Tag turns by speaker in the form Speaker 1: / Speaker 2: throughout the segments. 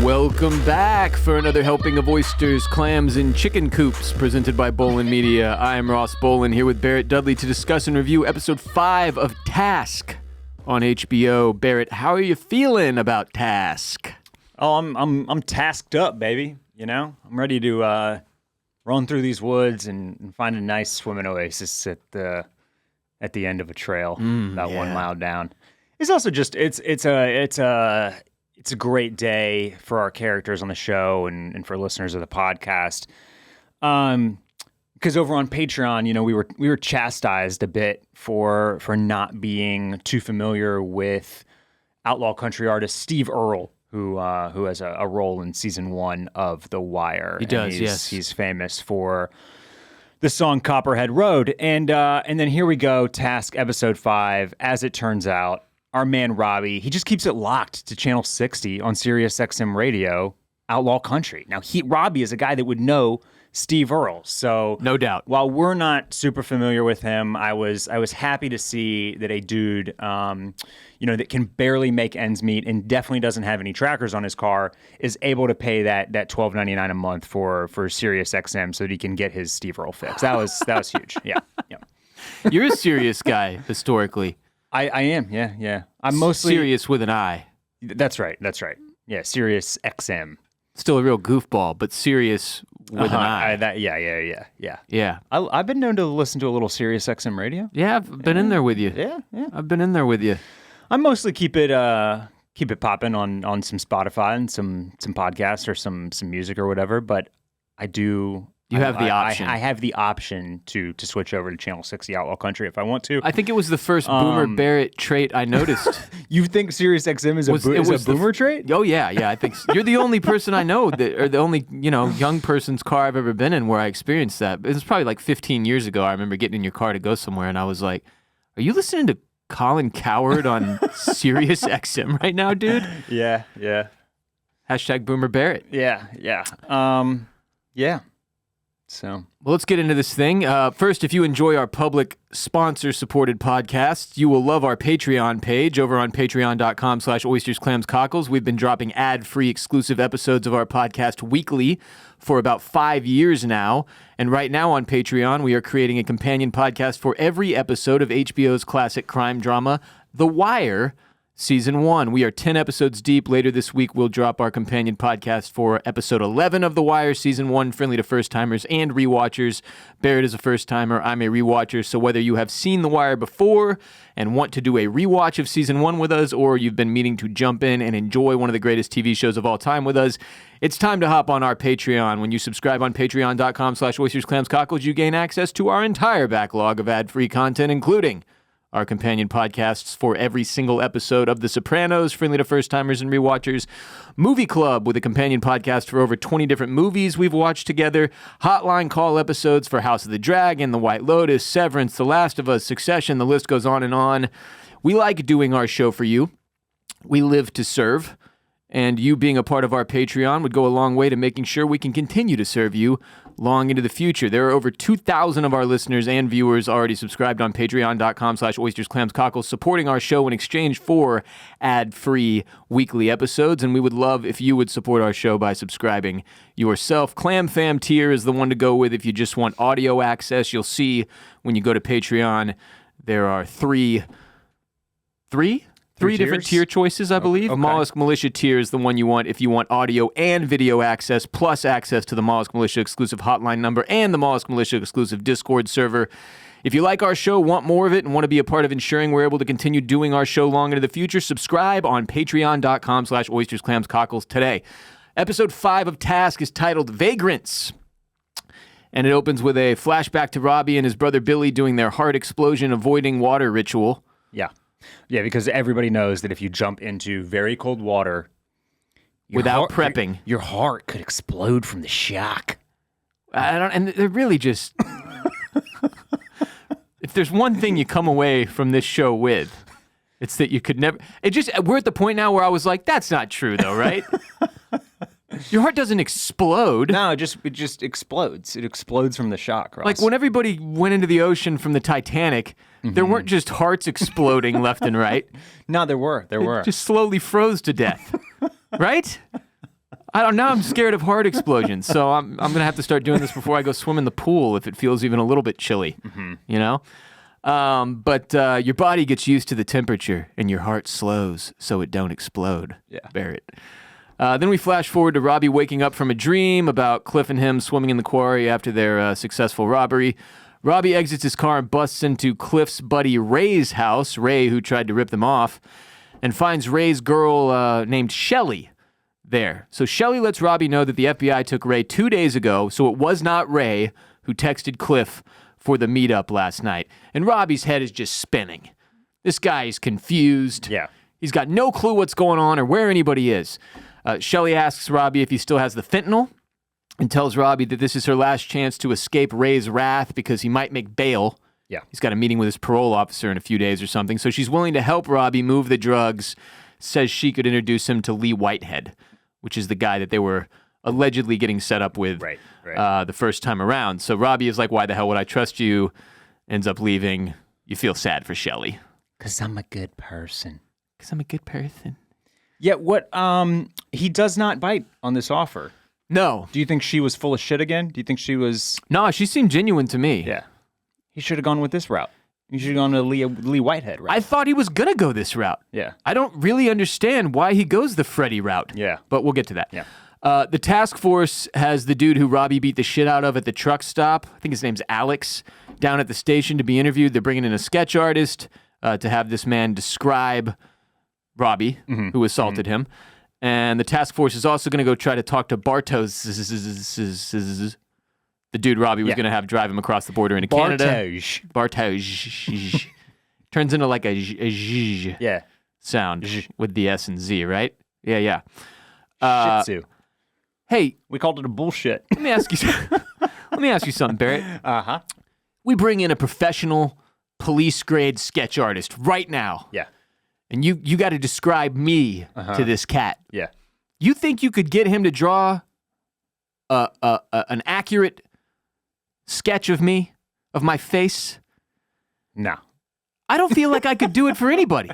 Speaker 1: Welcome back for another helping of oysters, clams, and chicken coops presented by Bolin Media. I am Ross Bolin here with Barrett Dudley to discuss and review episode 5 of Task on HBO. Barrett, how are you feeling about Task?
Speaker 2: Oh, I'm tasked up, baby. You know, I'm ready to run through these woods and find a nice swimming oasis at the end of a trail, about 1 mile down. It's also just it's a great day for our characters on the show and for listeners of the podcast. Because over on Patreon, you know, we were chastised a bit for not being too familiar with outlaw country artist Steve Earle, who has a role in season 1 of The Wire.
Speaker 1: He does, yes.
Speaker 2: He's famous for the song Copperhead Road. And then here we go, Task episode 5. As it turns out, our man Robbie, he just keeps it locked to channel 60 on Sirius XM radio, Outlaw Country. Now, Robbie is a guy that would know Steve Earle. So
Speaker 1: no doubt.
Speaker 2: While we're not super familiar with him, I was happy to see that a dude, that can barely make ends meet and definitely doesn't have any trackers on his car is able to pay that $12.99 a month for Sirius XM so that he can get his Steve Earle fix. That was huge. Yeah.
Speaker 1: You're a serious guy historically.
Speaker 2: I am. Yeah. I'm mostly
Speaker 1: serious with an I.
Speaker 2: That's right. Yeah, Sirius XM.
Speaker 1: Still a real goofball, but serious with an I.
Speaker 2: Yeah. I've been known to listen to a little Sirius XM radio.
Speaker 1: Yeah, I've been in there with you.
Speaker 2: Yeah.
Speaker 1: I've been in there with you.
Speaker 2: I mostly keep it popping on some Spotify and some podcasts or some music or whatever. But I do.
Speaker 1: You have the option.
Speaker 2: I have the option to switch over to channel 60 Outlaw Country if I want to.
Speaker 1: I think it was the first Boomer Barrett trait I noticed.
Speaker 2: You think Sirius XM is a Boomer trait?
Speaker 1: Oh yeah. I think you're the only person I know or the only young person's car I've ever been in where I experienced that. It was probably like 15 years ago. I remember getting in your car to go somewhere, and I was like, "Are you listening to Colin Cowherd on Sirius XM right now, dude?"
Speaker 2: Yeah.
Speaker 1: Hashtag Boomer Barrett.
Speaker 2: Yeah. So,
Speaker 1: well, let's get into this thing. First, if you enjoy our public sponsor-supported podcasts, you will love our Patreon page over on patreon.com/oystersclamscockles. We've been dropping ad-free exclusive episodes of our podcast weekly for about 5 years now. And right now on Patreon, we are creating a companion podcast for every episode of HBO's classic crime drama, The Wire, Season 1. We are 10 episodes deep. Later this week, we'll drop our companion podcast for episode 11 of The Wire, Season 1, friendly to first-timers and rewatchers. Barrett is a first-timer. I'm a rewatcher. So whether you have seen The Wire before and want to do a rewatch of Season 1 with us, or you've been meaning to jump in and enjoy one of the greatest TV shows of all time with us, it's time to hop on our Patreon. When you subscribe on patreon.com/oystersclamscockles, you gain access to our entire backlog of ad-free content, including our companion podcasts for every single episode of The Sopranos, friendly to first-timers and rewatchers, Movie Club with a companion podcast for over 20 different movies we've watched together, Hotline Call episodes for House of the Dragon, The White Lotus, Severance, The Last of Us, Succession, the list goes on and on. We like doing our show for you. We live to serve. And you being a part of our Patreon would go a long way to making sure we can continue to serve you long into the future. There are over 2,000 of our listeners and viewers already subscribed on patreon.com/oystersclamscockles, supporting our show in exchange for ad-free weekly episodes. And we would love if you would support our show by subscribing yourself. Clam Fam tier is the one to go with if you just want audio access. You'll see when you go to Patreon, there are three different tier choices, I believe.
Speaker 2: Okay.
Speaker 1: Mollusk Militia tier is the one you want if you want audio and video access, plus access to the Mollusk Militia exclusive hotline number and the Mollusk Militia exclusive Discord server. If you like our show, want more of it, and want to be a part of ensuring we're able to continue doing our show long into the future, subscribe on patreon.com/oystersclamscockles today. Episode 5 of Task is titled Vagrants. And it opens with a flashback to Robbie and his brother Billy doing their heart explosion avoiding water ritual.
Speaker 2: Yeah, because everybody knows that if you jump into very cold water
Speaker 1: without prepping,
Speaker 2: your heart could explode from the shock.
Speaker 1: And they're really just... If there's one thing you come away from this show with, it's that you could never... We're at the point now where I was like, that's not true though, right? Your heart doesn't explode.
Speaker 2: No, it just explodes. It explodes from the shock, Ross.
Speaker 1: Like when everybody went into the ocean from the Titanic, there weren't just hearts exploding left and right.
Speaker 2: No, there were.
Speaker 1: It just slowly froze to death, right? I don't know. I'm scared of heart explosions, so I'm gonna have to start doing this before I go swim in the pool if it feels even a little bit chilly. You know, but your body gets used to the temperature, and your heart slows so it don't explode.
Speaker 2: Yeah,
Speaker 1: Barrett. Then we flash forward to Robbie waking up from a dream about Cliff and him swimming in the quarry after their successful robbery. Robbie exits his car and busts into Cliff's buddy Ray's house, Ray, who tried to rip them off, and finds Ray's girl named Shelly there. So Shelly lets Robbie know that the FBI took Ray 2 days ago, so it was not Ray who texted Cliff for the meetup last night. And Robbie's head is just spinning. This guy is confused.
Speaker 2: Yeah.
Speaker 1: He's got no clue what's going on or where anybody is. Shelly asks Robbie if he still has the fentanyl and tells Robbie that this is her last chance to escape Ray's wrath because he might make bail.
Speaker 2: Yeah.
Speaker 1: He's got a meeting with his parole officer in a few days or something. So she's willing to help Robbie move the drugs, says she could introduce him to Lee Whitehead, which is the guy that they were allegedly getting set up with the first time around. So Robbie is like, why the hell would I trust you? Ends up leaving. You feel sad for Shelly.
Speaker 2: Because I'm a good person.
Speaker 1: Because I'm a good person.
Speaker 2: Yeah, he does not bite on this offer.
Speaker 1: No.
Speaker 2: Do you think she was full of shit again? Do you think she was...
Speaker 1: No, she seemed genuine to me.
Speaker 2: Yeah. He should have gone with this route. He should have gone to Lee Whitehead route.
Speaker 1: I thought he was going to go this route.
Speaker 2: Yeah.
Speaker 1: I don't really understand why he goes the Freddy route.
Speaker 2: Yeah.
Speaker 1: But we'll get to that.
Speaker 2: Yeah.
Speaker 1: The task force has the dude who Robbie beat the shit out of at the truck stop, I think his name's Alex, down at the station to be interviewed. They're bringing in a sketch artist to have this man describe Robbie, who assaulted him. And the task force is also going to go try to talk to Bartos, the dude Robbie was going to have drive him across the border into Canada. Bartos. Turns into like a zh sound with the S and Z, right? Yeah.
Speaker 2: Shih Tzu.
Speaker 1: Hey,
Speaker 2: we called it a bullshit.
Speaker 1: Let me ask you something, Barrett.
Speaker 2: Uh-huh.
Speaker 1: We bring in a professional police grade sketch artist right now.
Speaker 2: Yeah.
Speaker 1: And you got to describe me to this cat.
Speaker 2: Yeah.
Speaker 1: You think you could get him to draw an accurate sketch of me, of my face?
Speaker 2: No.
Speaker 1: I don't feel like I could do it for anybody.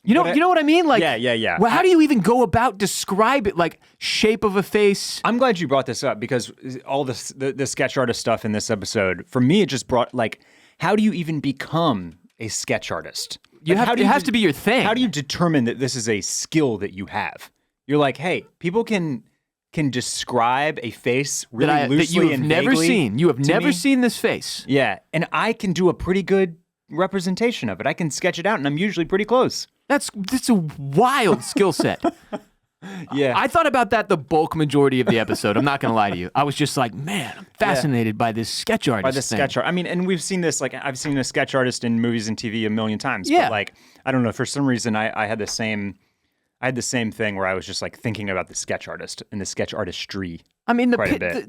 Speaker 1: You know what I mean? Like,
Speaker 2: yeah.
Speaker 1: Well, how do you even go about describe it? Like shape of a face?
Speaker 2: I'm glad you brought this up because all the sketch artist stuff in this episode, for me, it just brought like, how do you even become a sketch artist?
Speaker 1: It has to be your thing.
Speaker 2: How do you determine that this is a skill that you have? You're like, hey, people can describe a face really loosely
Speaker 1: that you have
Speaker 2: and
Speaker 1: never
Speaker 2: vaguely
Speaker 1: seen. You have never
Speaker 2: me.
Speaker 1: seen this face.
Speaker 2: Yeah, and I can do a pretty good representation of it. I can sketch it out, and I'm usually pretty close.
Speaker 1: That's a wild skill set.
Speaker 2: Yeah.
Speaker 1: I thought about that the bulk majority of the episode. I'm not going to lie to you. I was just like, man, I'm fascinated by this sketch artist
Speaker 2: By the sketch art. I mean, and we've seen this, like, I've seen a sketch artist in movies and TV a million times.
Speaker 1: Yeah.
Speaker 2: But, like, I don't know, for some reason, I had the same thing where I was just, like, thinking about the sketch artist and the sketch artistry.
Speaker 1: I mean, the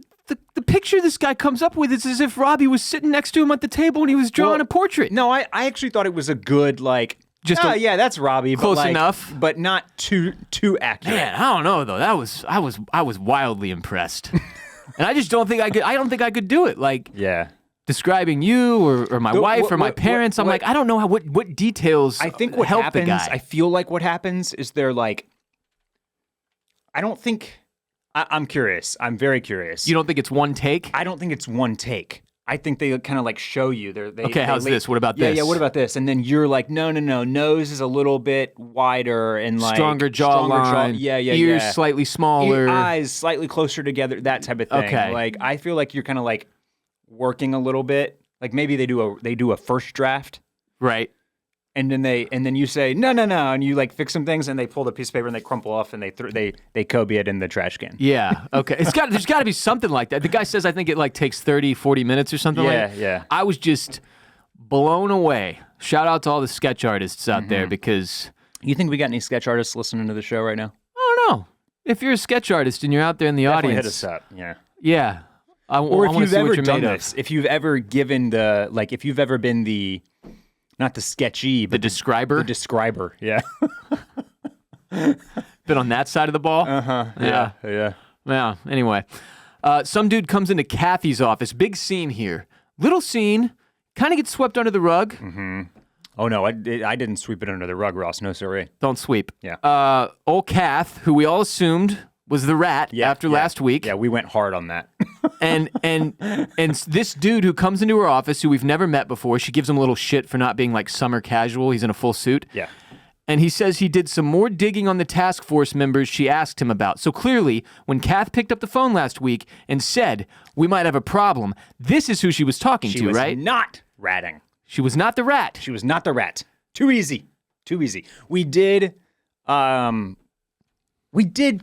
Speaker 1: picture this guy comes up with is as if Robbie was sitting next to him at the table and he was drawing a portrait.
Speaker 2: No, I actually thought it was a good, like... yeah, that's Robbie.
Speaker 1: Close
Speaker 2: but like,
Speaker 1: enough,
Speaker 2: but not too accurate.
Speaker 1: Man, I don't know though. I was wildly impressed, and I just don't think I could. I don't think I could do it. Like, describing you or my wife or my parents. I'm like, I don't know what details.
Speaker 2: I think what
Speaker 1: help
Speaker 2: happens.
Speaker 1: The guy.
Speaker 2: I feel like what happens is they're like. I don't think. I'm curious. I'm very curious.
Speaker 1: You don't think it's one take?
Speaker 2: I don't think it's one take. I think they kind of like show you.
Speaker 1: How's this? What about this?
Speaker 2: Yeah, what about this? And then you're like, no. Nose is a little bit wider and like
Speaker 1: stronger jawline. Ears slightly smaller.
Speaker 2: Eyes slightly closer together. That type of thing.
Speaker 1: Okay.
Speaker 2: Like I feel like you're kind of like working a little bit. Like maybe they do a first draft.
Speaker 1: Right.
Speaker 2: And then you say no, and you like fix some things, and they pull the piece of paper and they crumple off, and they Kobe it in the trash can.
Speaker 1: Yeah, okay. There's got to be something like that. The guy says I think it like takes 30, 40 minutes or something like that.
Speaker 2: Yeah.
Speaker 1: I was just blown away. Shout out to all the sketch artists out there because...
Speaker 2: You think we got any sketch artists listening to the show right now?
Speaker 1: I don't know. If you're a sketch artist and you're out there in the
Speaker 2: Definitely
Speaker 1: audience...
Speaker 2: hit us up, yeah.
Speaker 1: Yeah.
Speaker 2: Or if you've ever done
Speaker 1: this.
Speaker 2: If you've ever given if you've ever been the... Not the sketchy, but
Speaker 1: the describer?
Speaker 2: The describer, yeah.
Speaker 1: Been on that side of the ball?
Speaker 2: Yeah.
Speaker 1: Yeah, anyway. Some dude comes into Kathy's office. Big scene here. Little scene. Kind of gets swept under the rug.
Speaker 2: Mm-hmm. Oh, no, I didn't sweep it under the rug, Ross. No, sorry.
Speaker 1: Don't sweep.
Speaker 2: Yeah.
Speaker 1: Old Kath, who we all assumed was the rat after last week.
Speaker 2: Yeah, we went hard on that.
Speaker 1: and this dude who comes into her office, who we've never met before, she gives him a little shit for not being like summer casual. He's in a full suit.
Speaker 2: Yeah.
Speaker 1: And he says he did some more digging on the task force members she asked him about. So clearly, when Kath picked up the phone last week and said, we might have a problem, this is who she was talking to, right?
Speaker 2: She was not ratting.
Speaker 1: She was not the rat.
Speaker 2: She was not the rat. Too easy. Too easy. We did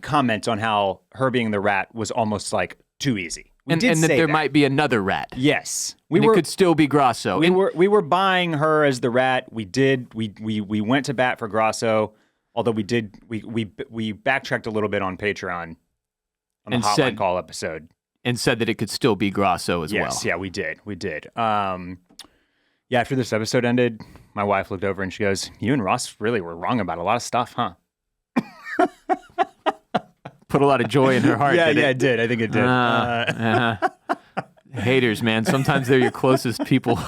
Speaker 2: comment on how her being the rat was almost like too easy.
Speaker 1: And that there might be another rat.
Speaker 2: Yes.
Speaker 1: It could still be Grasso.
Speaker 2: We were buying her as the rat. We went to bat for Grasso, although we backtracked a little bit on Patreon on the hotline call episode.
Speaker 1: And said that it could still be Grasso as well.
Speaker 2: Yes, yeah, we did. Yeah, after this episode ended, my wife looked over and she goes, "You and Ross really were wrong about a lot of stuff, huh?"
Speaker 1: Put a lot of joy in her heart.
Speaker 2: It did. I think it did.
Speaker 1: Haters, man. Sometimes they're your closest people.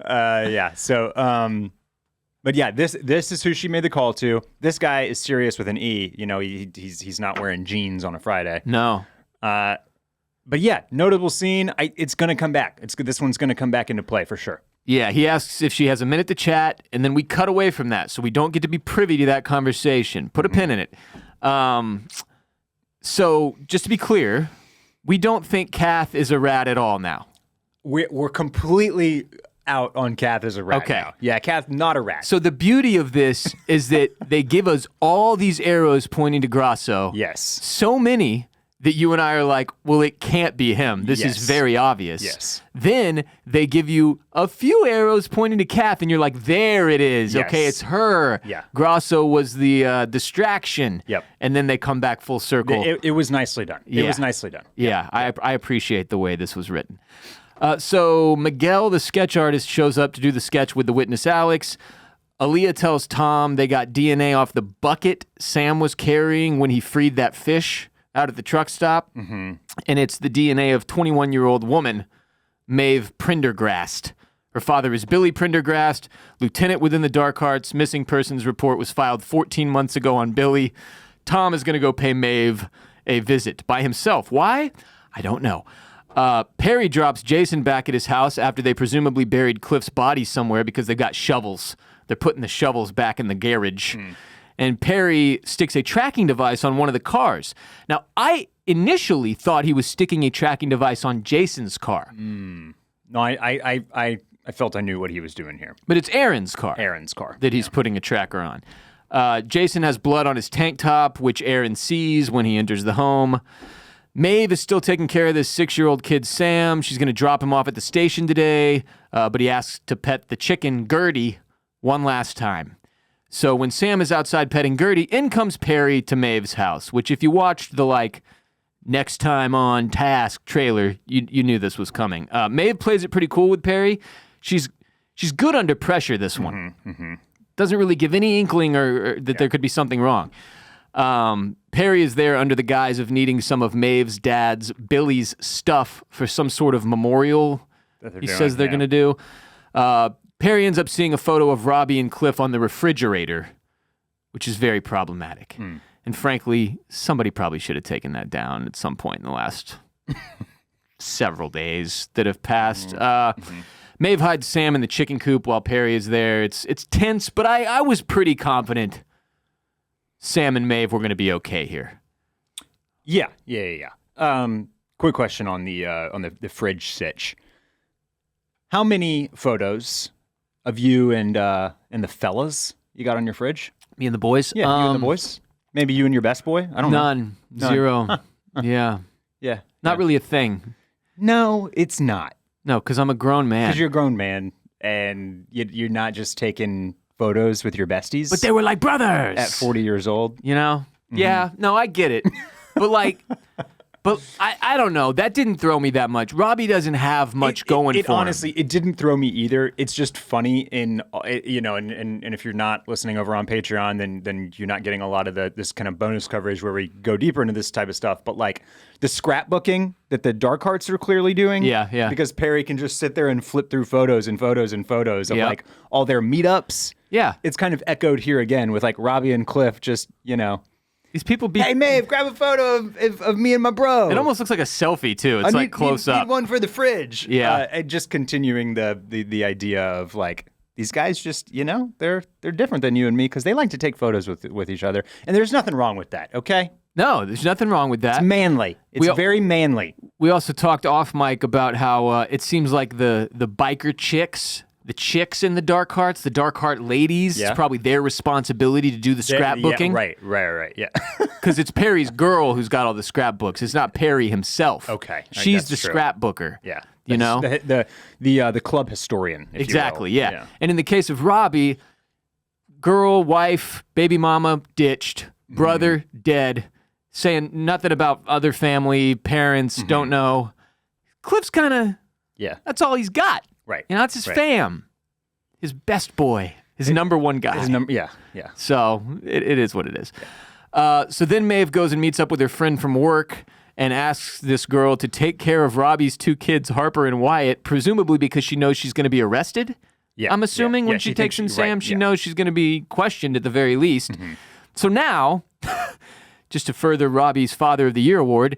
Speaker 2: Yeah. So, but yeah, this is who she made the call to. This guy is serious with an E. You know, he's not wearing jeans on a Friday.
Speaker 1: No.
Speaker 2: But yeah, notable scene. It's gonna come back. This one's gonna come back into play for sure.
Speaker 1: Yeah, he asks if she has a minute to chat, and then we cut away from that, so we don't get to be privy to that conversation. Put a pin in it. So just to be clear, we don't think Kath is a rat at all now.
Speaker 2: We're completely out on Kath as a rat now. Yeah, Kath, not a rat.
Speaker 1: So the beauty of this is that they give us all these arrows pointing to Grasso.
Speaker 2: Yes.
Speaker 1: So many that you and I are like, well, it can't be him. This is very obvious.
Speaker 2: Yes.
Speaker 1: Then they give you a few arrows pointing to Kath, and you're like, there it is.
Speaker 2: Yes.
Speaker 1: Okay, it's her.
Speaker 2: Yeah.
Speaker 1: Grasso was the distraction.
Speaker 2: Yep.
Speaker 1: And then they come back full circle.
Speaker 2: It was nicely done. It was nicely done.
Speaker 1: Yeah, I appreciate the way this was written. So Miguel, the sketch artist, shows up to do the sketch with the witness, Alex. Aaliyah tells Tom they got DNA off the bucket Sam was carrying when he freed that fish out at the truck stop. Mm-hmm. And it's the DNA of 21-year-old woman, Maeve Prendergast. Her father is Billy Prendergast, lieutenant within the Dark Arts. Missing persons report was filed 14 months ago on Billy. Tom is going to go pay Maeve a visit by himself. Why? I don't know. Perry drops Jason back at his house after they presumably buried Cliff's body somewhere because they've got shovels. They're putting the shovels back in the garage. And Perry sticks a tracking device on one of the cars. Now, I initially thought he was sticking a tracking device on Jason's car.
Speaker 2: No, I felt I knew what he was doing here.
Speaker 1: But it's Aaron's car.
Speaker 2: Aaron's car.
Speaker 1: That he's putting a tracker on. Jason has blood on his tank top, which Aaron sees when he enters the home. Maeve is still taking care of this 6-year-old kid, Sam. She's going to drop him off at the station today, but he asks to pet the chicken, Gertie, one last time. So when Sam is outside petting Gertie, in comes Perry to Maeve's house, which if you watched the, next time on task trailer, you knew this was coming. Maeve plays it pretty cool with Perry. She's good under pressure, this one. Mm-hmm. Doesn't really give any inkling or that there could be something wrong. Perry is there under the guise of needing some of Maeve's dad's, Billy's, stuff for some sort of memorial he says they're going to do. Perry ends up seeing a photo of Robbie and Cliff on the refrigerator, which is very problematic. And frankly, somebody probably should have taken that down at some point in the last several days that have passed. Maeve hides Sam in the chicken coop while Perry is there. It's tense, but I was pretty confident Sam and Maeve were going to be okay here.
Speaker 2: Yeah. Quick question on the fridge sitch. How many photos of you and the fellas you got on your fridge?
Speaker 1: Me and the boys?
Speaker 2: Yeah, you and the boys. Maybe you and your best boy? I don't know.
Speaker 1: None. Zero. Yeah.
Speaker 2: Yeah.
Speaker 1: Not really a thing.
Speaker 2: No, it's not.
Speaker 1: No, because I'm a grown man.
Speaker 2: Because you're a grown man, and you're not just taking photos with your besties.
Speaker 1: But they were like brothers!
Speaker 2: At 40 years old.
Speaker 1: You know? Mm-hmm. Yeah. No, I get it. But I don't know. That didn't throw me that much. Robbie doesn't have much going for him.
Speaker 2: Honestly, it didn't throw me either. It's just funny and if you're not listening over on Patreon, then you're not getting a lot of this kind of bonus coverage where we go deeper into this type of stuff. But the scrapbooking that the Dark Hearts are clearly doing.
Speaker 1: Yeah.
Speaker 2: Because Perry can just sit there and flip through photos and photos and photos of all their meetups.
Speaker 1: Yeah.
Speaker 2: It's kind of echoed here again with Robbie and Cliff just,
Speaker 1: These people be...
Speaker 2: Hey, Maeve, grab a photo of me and my bro.
Speaker 1: It almost looks like a selfie, too. It's like close up.
Speaker 2: Need one for the fridge.
Speaker 1: Yeah.
Speaker 2: And just continuing the idea of like, these guys just, you know, they're different than you and me because they like to take photos with each other. And there's nothing wrong with that, okay?
Speaker 1: No, there's nothing wrong with that.
Speaker 2: It's manly. It's very manly.
Speaker 1: We also talked off mic about how it seems like the biker chicks, the chicks in the Dark Hearts, the Dark Heart ladies, it's probably their responsibility to do the scrapbooking.
Speaker 2: Yeah, right, yeah.
Speaker 1: Because it's Perry's girl who's got all the scrapbooks. It's not Perry himself.
Speaker 2: Okay.
Speaker 1: She's the scrapbooker.
Speaker 2: Yeah.
Speaker 1: You know?
Speaker 2: The club historian, if
Speaker 1: exactly,
Speaker 2: you will.
Speaker 1: Yeah. And in the case of Robbie, girl, wife, baby mama, ditched, brother, dead, saying nothing about other family, parents, don't know. Cliff's kind of, that's all he's got.
Speaker 2: Right.
Speaker 1: You know, that's his fam. His best boy. His number one guy.
Speaker 2: Yeah.
Speaker 1: So it is what it is. So then Maeve goes and meets up with her friend from work and asks this girl to take care of Robbie's 2 kids, Harper and Wyatt, presumably because she knows she's going to be arrested.
Speaker 2: Yeah.
Speaker 1: I'm assuming when she takes in Sam, she knows she's going to be questioned at the very least. So now, just to further Robbie's Father of the Year award,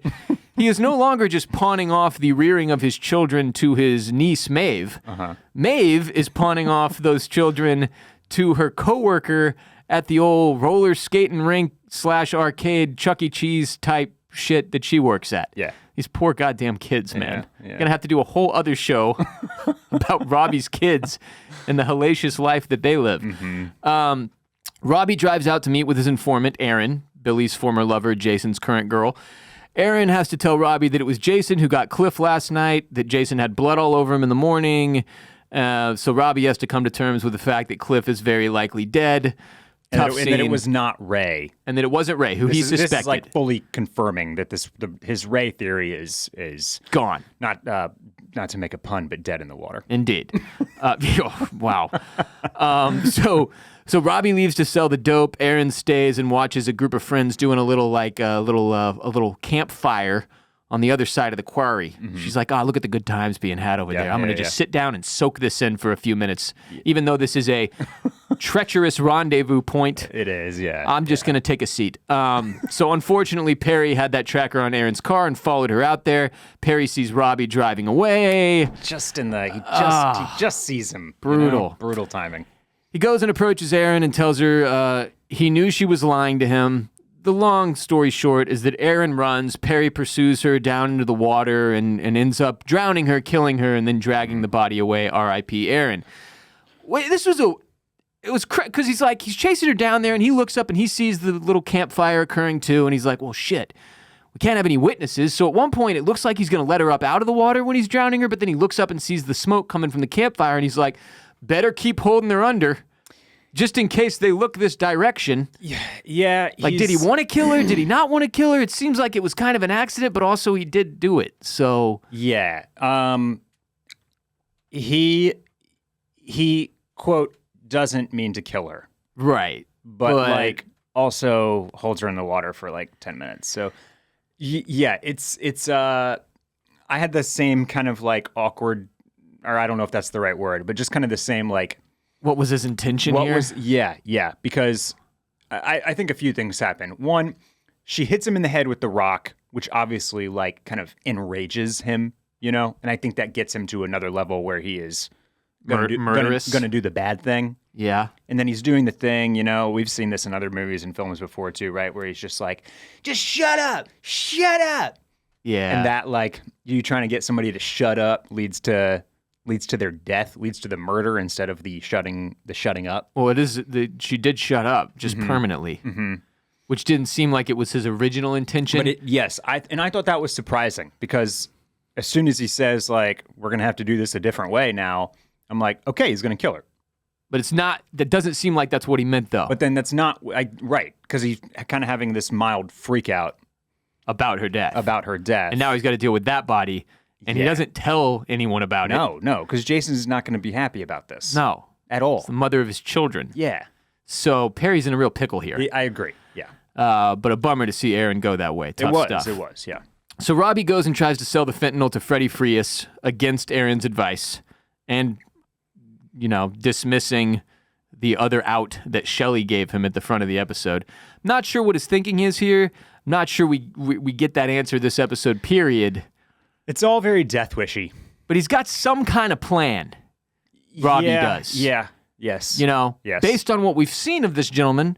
Speaker 1: he is no longer just pawning off the rearing of his children to his niece, Maeve. Maeve is pawning off those children to her coworker at the old roller skating rink / arcade Chuck E. Cheese type shit that she works at.
Speaker 2: Yeah.
Speaker 1: These poor goddamn kids, man.
Speaker 2: Yeah.
Speaker 1: Gonna have to do a whole other show about Robbie's kids and the hellacious life that they live. Robbie drives out to meet with his informant, Erin, Billy's former lover, Jason's current girl. Erin has to tell Robbie that it was Jason who got Cliff last night, that Jason had blood all over him in the morning. So Robbie has to come to terms with the fact that Cliff is very likely dead.
Speaker 2: And that it was not Ray.
Speaker 1: And that it wasn't Ray, who he suspected.
Speaker 2: This is like fully confirming that his Ray theory is
Speaker 1: gone.
Speaker 2: Not to make a pun, but dead in the water.
Speaker 1: Indeed. Wow. So Robbie leaves to sell the dope. Erin stays and watches a group of friends doing a little campfire on the other side of the quarry. She's like, look at the good times being had over there. I'm going to just sit down and soak this in for a few minutes. Even though this is a treacherous rendezvous point.
Speaker 2: It is, yeah.
Speaker 1: I'm just going to take a seat. So unfortunately, Perry had that tracker on Erin's car and followed her out there. Perry sees Robbie driving away.
Speaker 2: He just sees him.
Speaker 1: Brutal.
Speaker 2: You know? Brutal timing.
Speaker 1: He goes and approaches Erin and tells her he knew she was lying to him. The long story short is that Erin runs, Perry pursues her down into the water and ends up drowning her, killing her, and then dragging the body away. R.I.P. Erin. Wait, it was because he's chasing her down there, and he looks up and he sees the little campfire occurring too, and he's like, well, shit, we can't have any witnesses. So at one point, it looks like he's going to let her up out of the water when he's drowning her, but then he looks up and sees the smoke coming from the campfire, and he's like, better keep holding her under. Just in case they look this direction.
Speaker 2: Yeah.
Speaker 1: Like, did he want to kill her? Did he not want to kill her? It seems like it was kind of an accident, but also he did do it. So
Speaker 2: yeah, he quote doesn't mean to kill her,
Speaker 1: right?
Speaker 2: But like also holds her in the water for like 10 minutes. So yeah, it's I had the same kind of like awkward, or I don't know if that's the right word, but just kind of the same like.
Speaker 1: What was his intention here?
Speaker 2: Yeah, because I think a few things happen. One, she hits him in the head with the rock, which obviously like kind of enrages him, you know? And I think that gets him to another level where he is
Speaker 1: murderous.
Speaker 2: Gonna do the bad thing.
Speaker 1: Yeah.
Speaker 2: And then he's doing the thing, you know, we've seen this in other movies and films before too, right? Where he's just like, just shut up.
Speaker 1: Yeah.
Speaker 2: And that like, you trying to get somebody to shut up leads to their death, leads to the murder instead of the shutting up.
Speaker 1: Well, she did shut up just permanently, which didn't seem like it was his original intention.
Speaker 2: But I thought that was surprising because as soon as he says like we're gonna have to do this a different way now, I'm like, okay, he's gonna kill her.
Speaker 1: But it's not. That doesn't seem like that's what he meant, though.
Speaker 2: But then that's not right because he's kind of having this mild freak out
Speaker 1: about her death,
Speaker 2: and
Speaker 1: now he's got to deal with that body. And he doesn't tell anyone about it.
Speaker 2: No, because Jason's not going to be happy about this.
Speaker 1: No.
Speaker 2: At all.
Speaker 1: It's the mother of his children.
Speaker 2: Yeah.
Speaker 1: So Perry's in a real pickle here.
Speaker 2: I agree, yeah.
Speaker 1: But a bummer to see Erin go that way. Tough stuff.
Speaker 2: It was, yeah.
Speaker 1: So Robbie goes and tries to sell the fentanyl to Freddie Frias against Erin's advice and, dismissing the other out that Shelley gave him at the front of the episode. Not sure what his thinking is here. Not sure we get that answer this episode, period.
Speaker 2: It's all very death wishy.
Speaker 1: But he's got some kind of plan. Robbie does.
Speaker 2: Yeah. Yes.
Speaker 1: You know,
Speaker 2: Yes.
Speaker 1: based on what we've seen of this gentleman,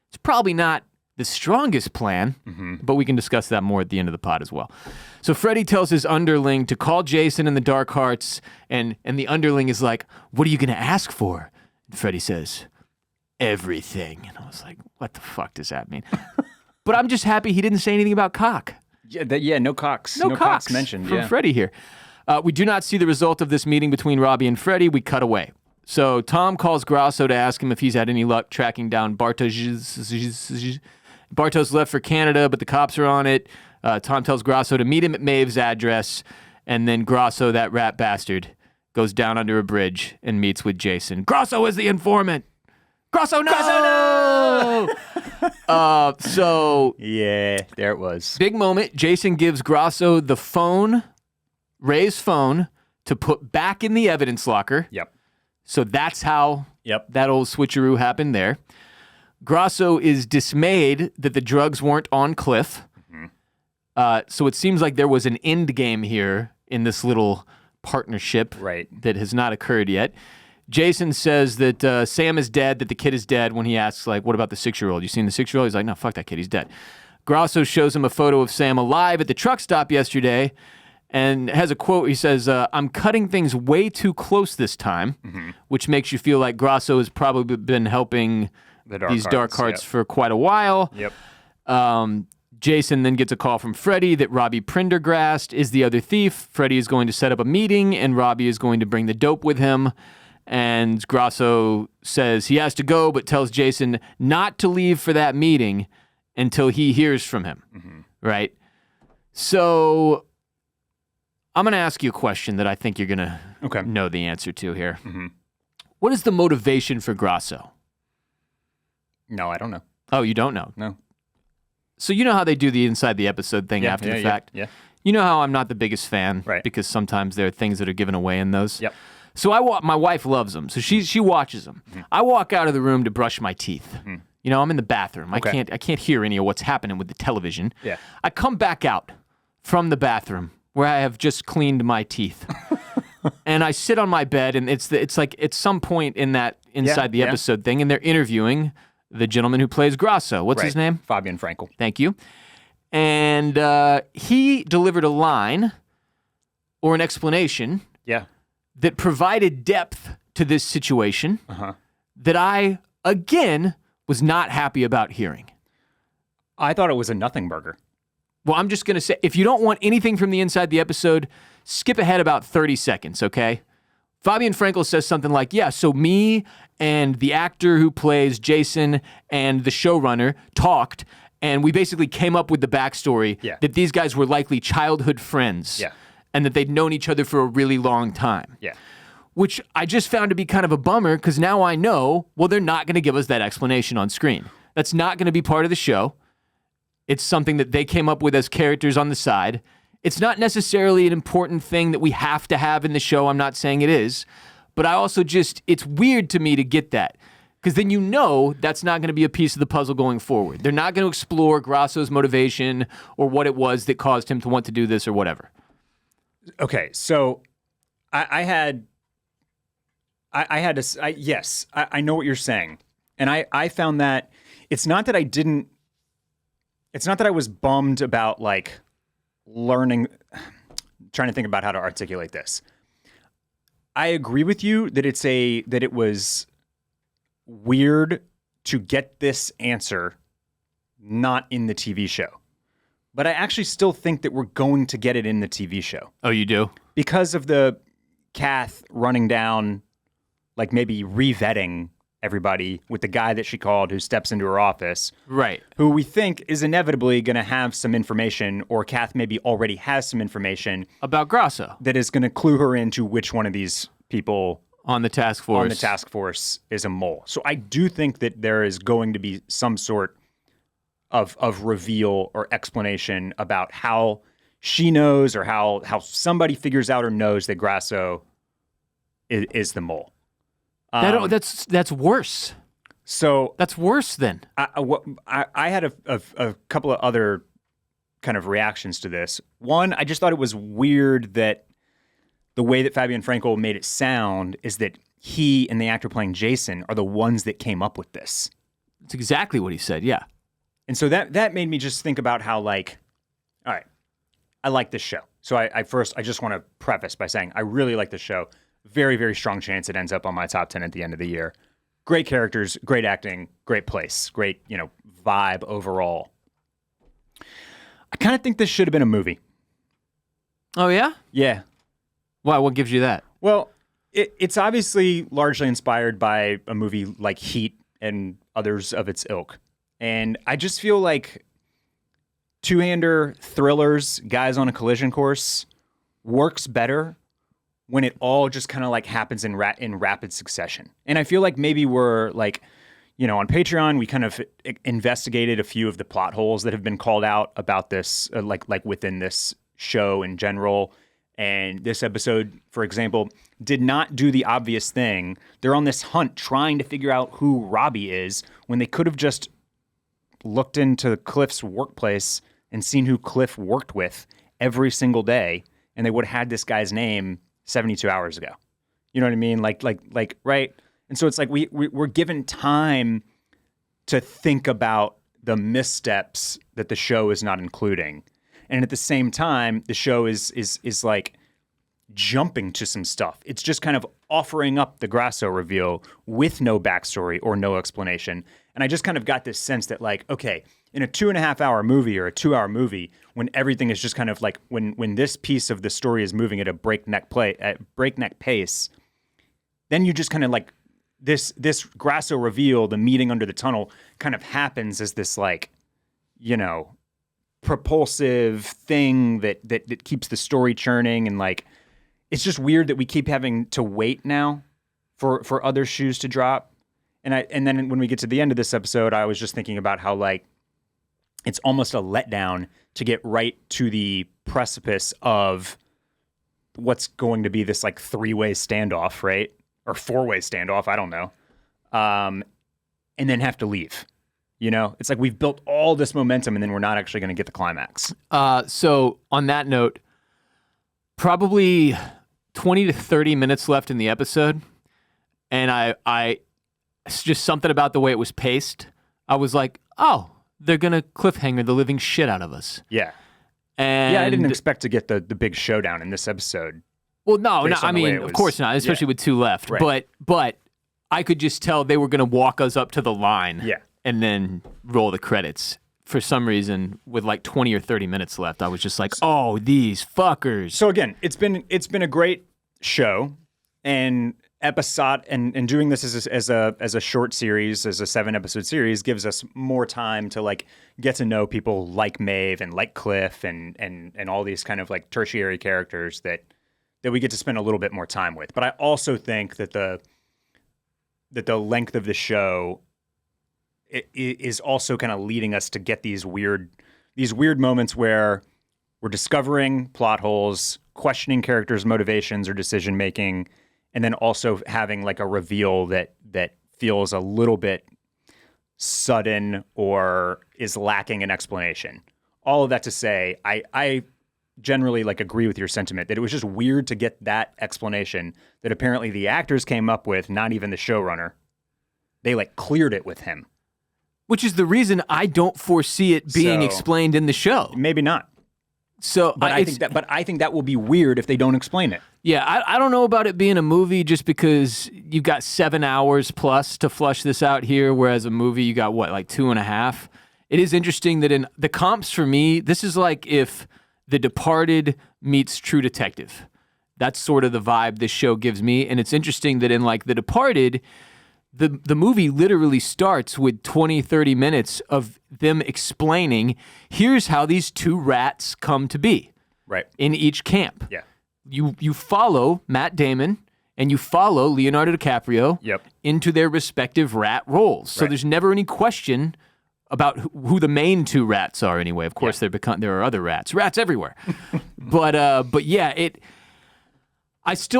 Speaker 1: it's probably not the strongest plan, but we can discuss that more at the end of the pod as well. So Freddy tells his underling to call Jason in the Dark Hearts, and the underling is like, what are you going to ask for? And Freddy says, everything. And I was like, what the fuck does that mean? But I'm just happy he didn't say anything about cock.
Speaker 2: Yeah, no cocks.
Speaker 1: No cocks
Speaker 2: mentioned.
Speaker 1: from Freddy here. We do not see the result of this meeting between Robbie and Freddy. We cut away. So Tom calls Grasso to ask him if he's had any luck tracking down Bartos. Bartos left for Canada, but the cops are on it. Tom tells Grasso to meet him at Maeve's address, and then Grasso, that rat bastard, goes down under a bridge and meets with Jason. Grasso is the informant. Grasso, no! Grasso, no! So
Speaker 2: Yeah, there it was.
Speaker 1: big moment. Jason gives Grasso the phone, Ray's phone, to put back in the evidence locker.
Speaker 2: Yep.
Speaker 1: So that's how
Speaker 2: Yep.
Speaker 1: that old switcheroo happened there. Grasso is dismayed that the drugs weren't on Cliff. So it seems like there was an end game here in this little partnership
Speaker 2: Right.
Speaker 1: that has not occurred yet. Jason says that Sam is dead, that the kid is dead when he asks, like, what about the 6-year-old? You seen the 6-year-old? He's like, no, fuck that kid, he's dead. Grasso shows him a photo of Sam alive at the truck stop yesterday and has a quote. He says, I'm cutting things way too close this time, which makes you feel like Grasso has probably been helping these dark hearts for quite a while.
Speaker 2: Yep.
Speaker 1: Jason then gets a call from Freddy that Robbie Prendergast is the other thief. Freddy is going to set up a meeting, and Robbie is going to bring the dope with him. And Grasso says he has to go, but tells Jason not to leave for that meeting until he hears from him. Right? So I'm going to ask you a question that I think you're going to know the answer to here. What is the motivation for Grasso?
Speaker 2: No, I don't know.
Speaker 1: Oh, you don't know?
Speaker 2: No.
Speaker 1: So you know how they do the inside the episode thing after the fact?
Speaker 2: Yeah.
Speaker 1: You know how I'm not the biggest fan,
Speaker 2: Right.
Speaker 1: Because sometimes there are things that are given away in those.
Speaker 2: Yep.
Speaker 1: So my wife loves them, so she watches them. I walk out of the room to brush my teeth. You know, I'm in the bathroom.
Speaker 2: Okay.
Speaker 1: I can't hear any of what's happening with the television.
Speaker 2: Yeah.
Speaker 1: I come back out from the bathroom where I have just cleaned my teeth, and I sit on my bed, and it's like at some point in that inside the episode thing, and they're interviewing the gentleman who plays Grasso. What's his name?
Speaker 2: Fabian Frankel.
Speaker 1: Thank you. And he delivered a line or an explanation
Speaker 2: Yeah.
Speaker 1: that provided depth to this situation that I, again, was not happy about hearing.
Speaker 2: I thought it was a nothing burger.
Speaker 1: Well, I'm just going to say, if you don't want anything from the inside the episode, skip ahead about 30 seconds, okay? Fabian Frankel says something like, yeah, so me and the actor who plays Jason and the showrunner talked, and we basically came up with the backstory that these guys were likely childhood friends and that they'd known each other for a really long time.
Speaker 2: Yeah.
Speaker 1: Which I just found to be kind of a bummer because now I know, well, they're not going to give us that explanation on screen. That's not going to be part of the show. It's something that they came up with as characters on the side. It's not necessarily an important thing that we have to have in the show. I'm not saying it is. But I also it's weird to me to get that. Because then you know that's not going to be a piece of the puzzle going forward. They're not going to explore Grasso's motivation or what it was that caused him to want to do this or whatever.
Speaker 2: Okay, so I know what you're saying. And I found that it's not that I was bummed about like learning, trying to think about how to articulate this. I agree with you that it was weird to get this answer not in the TV show. But I actually still think that we're going to get it in the TV show.
Speaker 1: Oh, you do?
Speaker 2: Because of the Kath running down, like maybe re-vetting everybody with the guy that she called who steps into her office.
Speaker 1: Right.
Speaker 2: Who we think is inevitably going to have some information, or Kath maybe already has some information
Speaker 1: about Grasso
Speaker 2: that is going to clue her into which one of these people
Speaker 1: on the task force
Speaker 2: is a mole. So I do think that there is going to be some sort of reveal or explanation about how she knows or how somebody figures out or knows that Grasso is the mole.
Speaker 1: That's worse.
Speaker 2: So
Speaker 1: That's worse than.
Speaker 2: I had a couple of other kind of reactions to this. One, I just thought it was weird that the way that Fabian Frankel made it sound is that he and the actor playing Jason are the ones that came up with this.
Speaker 1: It's exactly what he said, yeah.
Speaker 2: And so that made me just think about how, like, all right, I like this show. So I just want to preface by saying I really like this show. Very, very strong chance it ends up on my top 10 at the end of the year. Great characters, great acting, great place, great, vibe overall. I kind of think this should have been a movie.
Speaker 1: Oh, yeah?
Speaker 2: Yeah.
Speaker 1: Why? What gives you that?
Speaker 2: Well, it's obviously largely inspired by a movie like Heat and others of its ilk. And I just feel like two-hander thrillers, guys on a collision course, works better when it all just kind of like happens in rapid succession. And I feel like maybe we're like, on Patreon, we kind of investigated a few of the plot holes that have been called out about this, like within this show in general. And this episode, for example, did not do the obvious thing. They're on this hunt trying to figure out who Robbie is when they could have just looked into Cliff's workplace and seen who Cliff worked with every single day, and they would have had this guy's name 72 hours ago. You know what I mean? Like, right? And so it's like we're given time to think about the missteps that the show is not including. And at the same time, the show is like jumping to some stuff. It's just kind of offering up the Grasso reveal with no backstory or no explanation. And I just kind of got this sense that, like, okay, in a 2.5-hour movie or a 2-hour movie, when everything is just kind of like when this piece of the story is moving at a breakneck pace, then you just kind of like this Grasso reveal, the meeting under the tunnel, kind of happens as this, like, propulsive thing that keeps the story churning. And like, it's just weird that we keep having to wait now for other shoes to drop. And then when we get to the end of this episode, I was just thinking about how, like, it's almost a letdown to get right to the precipice of what's going to be this like 3-way standoff, right? Or 4-way standoff, I don't know. And then have to leave. It's like we've built all this momentum and then we're not actually going to get the climax.
Speaker 1: So on that note, probably 20 to 30 minutes left in the episode. And it's just something about the way it was paced. I was like, oh, they're going to cliffhanger the living shit out of us.
Speaker 2: Yeah.
Speaker 1: And
Speaker 2: I didn't expect to get the big showdown in this episode.
Speaker 1: Well, no, I mean, of course not, especially with 2 left.
Speaker 2: Right.
Speaker 1: But I could just tell they were going to walk us up to the line.
Speaker 2: Yeah.
Speaker 1: And then roll the credits. For some reason, with like 20 or 30 minutes left, I was just like, oh, these fuckers.
Speaker 2: So again, it's been a great show, and episode and doing this as a short series, as a 7-episode series, gives us more time to like get to know people like Maeve and like Cliff and all these kind of like tertiary characters that we get to spend a little bit more time with. But I also think that the length of the show is also kind of leading us to get these weird moments where we're discovering plot holes, questioning characters' motivations or decision making, and then also having like a reveal that feels a little bit sudden or is lacking an explanation. All of that to say, I generally like agree with your sentiment that it was just weird to get that explanation that apparently the actors came up with, not even the showrunner. They like cleared it with him.
Speaker 1: Which is the reason I don't foresee it being explained in the show.
Speaker 2: Maybe not.
Speaker 1: So,
Speaker 2: but I think that will be weird if they don't explain it.
Speaker 1: Yeah, I don't know about it being a movie just because you've got 7 hours plus to flush this out here, whereas a movie you got what, like 2.5. It is interesting that in the comps for me, this is like if The Departed meets True Detective. That's sort of the vibe this show gives me, and it's interesting that in like The Departed, the movie literally starts with 20, 30 minutes of them explaining, here's how these 2 rats come to be.
Speaker 2: Right.
Speaker 1: In each camp.
Speaker 2: Yeah.
Speaker 1: You follow Matt Damon and you follow Leonardo DiCaprio into their respective rat roles. So there's never any question about who the main 2 rats are anyway. Of course, there are other rats. Rats everywhere. But yeah,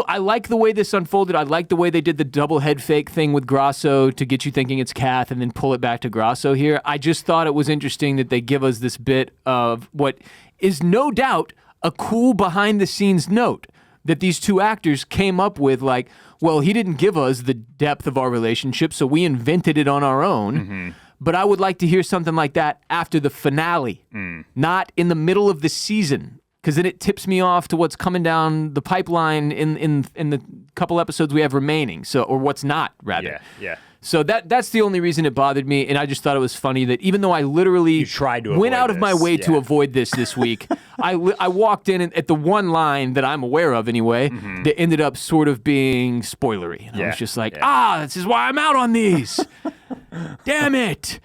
Speaker 1: I like the way this unfolded. I like the way they did the double head fake thing with Grasso to get you thinking it's Kath and then pull it back to Grasso here. I just thought it was interesting that they give us this bit of what is no doubt a cool behind the scenes note that these two actors came up with, like, well, he didn't give us the depth of our relationship, so we invented it on our own. But I would like to hear something like that after the finale, not in the middle of the season, because then it tips me off to what's coming down the pipeline in the couple episodes we have remaining. So, or what's not, rather.
Speaker 2: Yeah.
Speaker 1: So that's the only reason it bothered me, and I just thought it was funny that even though I literally went out of my way to avoid this week, I walked in at the one line that I'm aware of anyway that ended up sort of being spoilery. And I was just like, this is why I'm out on these. Damn it.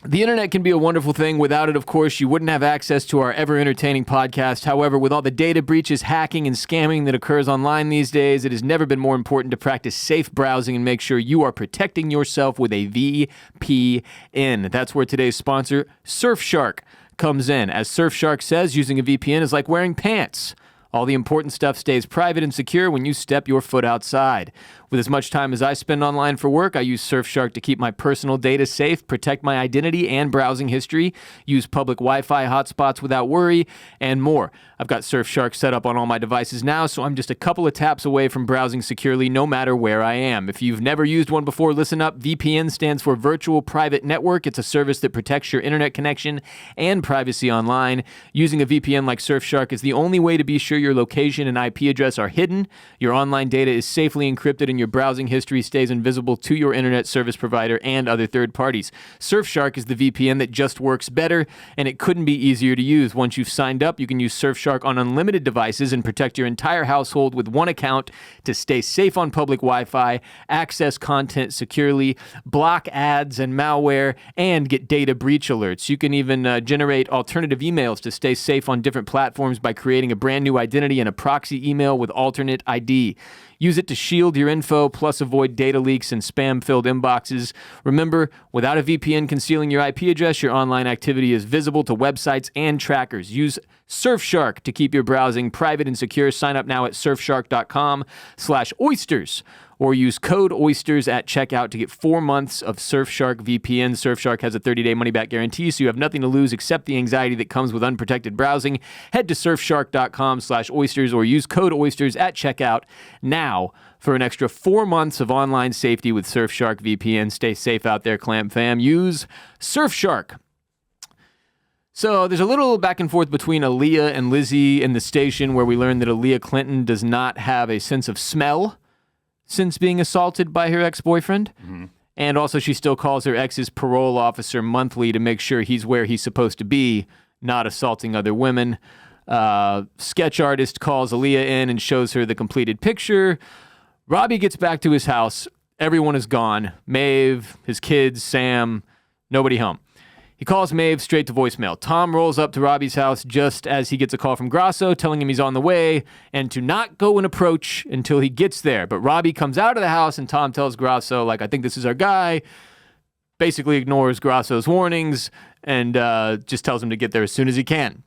Speaker 1: The internet can be a wonderful thing. Without it, of course, you wouldn't have access to our ever-entertaining podcast. However, with all the data breaches, hacking, and scamming that occurs online these days, it has never been more important to practice safe browsing and make sure you are protecting yourself with a VPN. That's where today's sponsor, Surfshark, comes in. As Surfshark says, using a VPN is like wearing pants. All the important stuff stays private and secure when you step your foot outside. With as much time as I spend online for work, I use Surfshark to keep my personal data safe, protect my identity and browsing history, use public Wi-Fi hotspots without worry, and more. I've got Surfshark set up on all my devices now, so I'm just a couple of taps away from browsing securely no matter where I am. If you've never used one before, listen up. VPN stands for Virtual Private Network. It's a service that protects your internet connection and privacy online. Using a VPN like Surfshark is the only way to be sure your location and IP address are hidden, your online data is safely encrypted, and your browsing history stays invisible to your internet service provider and other third parties. Surfshark is the VPN that just works better, and it couldn't be easier to use. Once you've signed up, you can use Surfshark on unlimited devices and protect your entire household with one account to stay safe on public Wi-Fi, access content securely, block ads and malware, and get data breach alerts. You can even generate alternative emails to stay safe on different platforms by creating a brand new identity and a proxy email with alternate ID. Use it to shield your info, plus avoid data leaks and spam-filled inboxes. Remember, without a VPN concealing your IP address, your online activity is visible to websites and trackers. Use Surfshark to keep your browsing private and secure. Sign up now at surfshark.com/oysters or use code OYSTERS at checkout to get 4 months of Surfshark VPN. Surfshark has a 30-day money-back guarantee, so you have nothing to lose except the anxiety that comes with unprotected browsing. Head to surfshark.com/oysters or use code OYSTERS at checkout now for an extra 4 months of online safety with Surfshark VPN. Stay safe out there, Clam Fam. Use Surfshark. So there's a little back and forth between Aaliyah and Lizzie in the station where we learn that Aaliyah Clinton does not have a sense of smell since being assaulted by her ex-boyfriend. And also she still calls her ex's parole officer monthly to make sure he's where he's supposed to be, not assaulting other women. Sketch artist calls Aaliyah in and shows her the completed picture. Robbie gets back to his house. Everyone is gone. Maeve, his kids, Sam, nobody home. He calls Maeve straight to voicemail. Tom rolls up to Robbie's house just as he gets a call from Grasso telling him he's on the way and to not go and approach until he gets there. But Robbie comes out of the house and Tom tells Grasso, like, I think this is our guy. Basically ignores Grasso's warnings and just tells him to get there as soon as he can.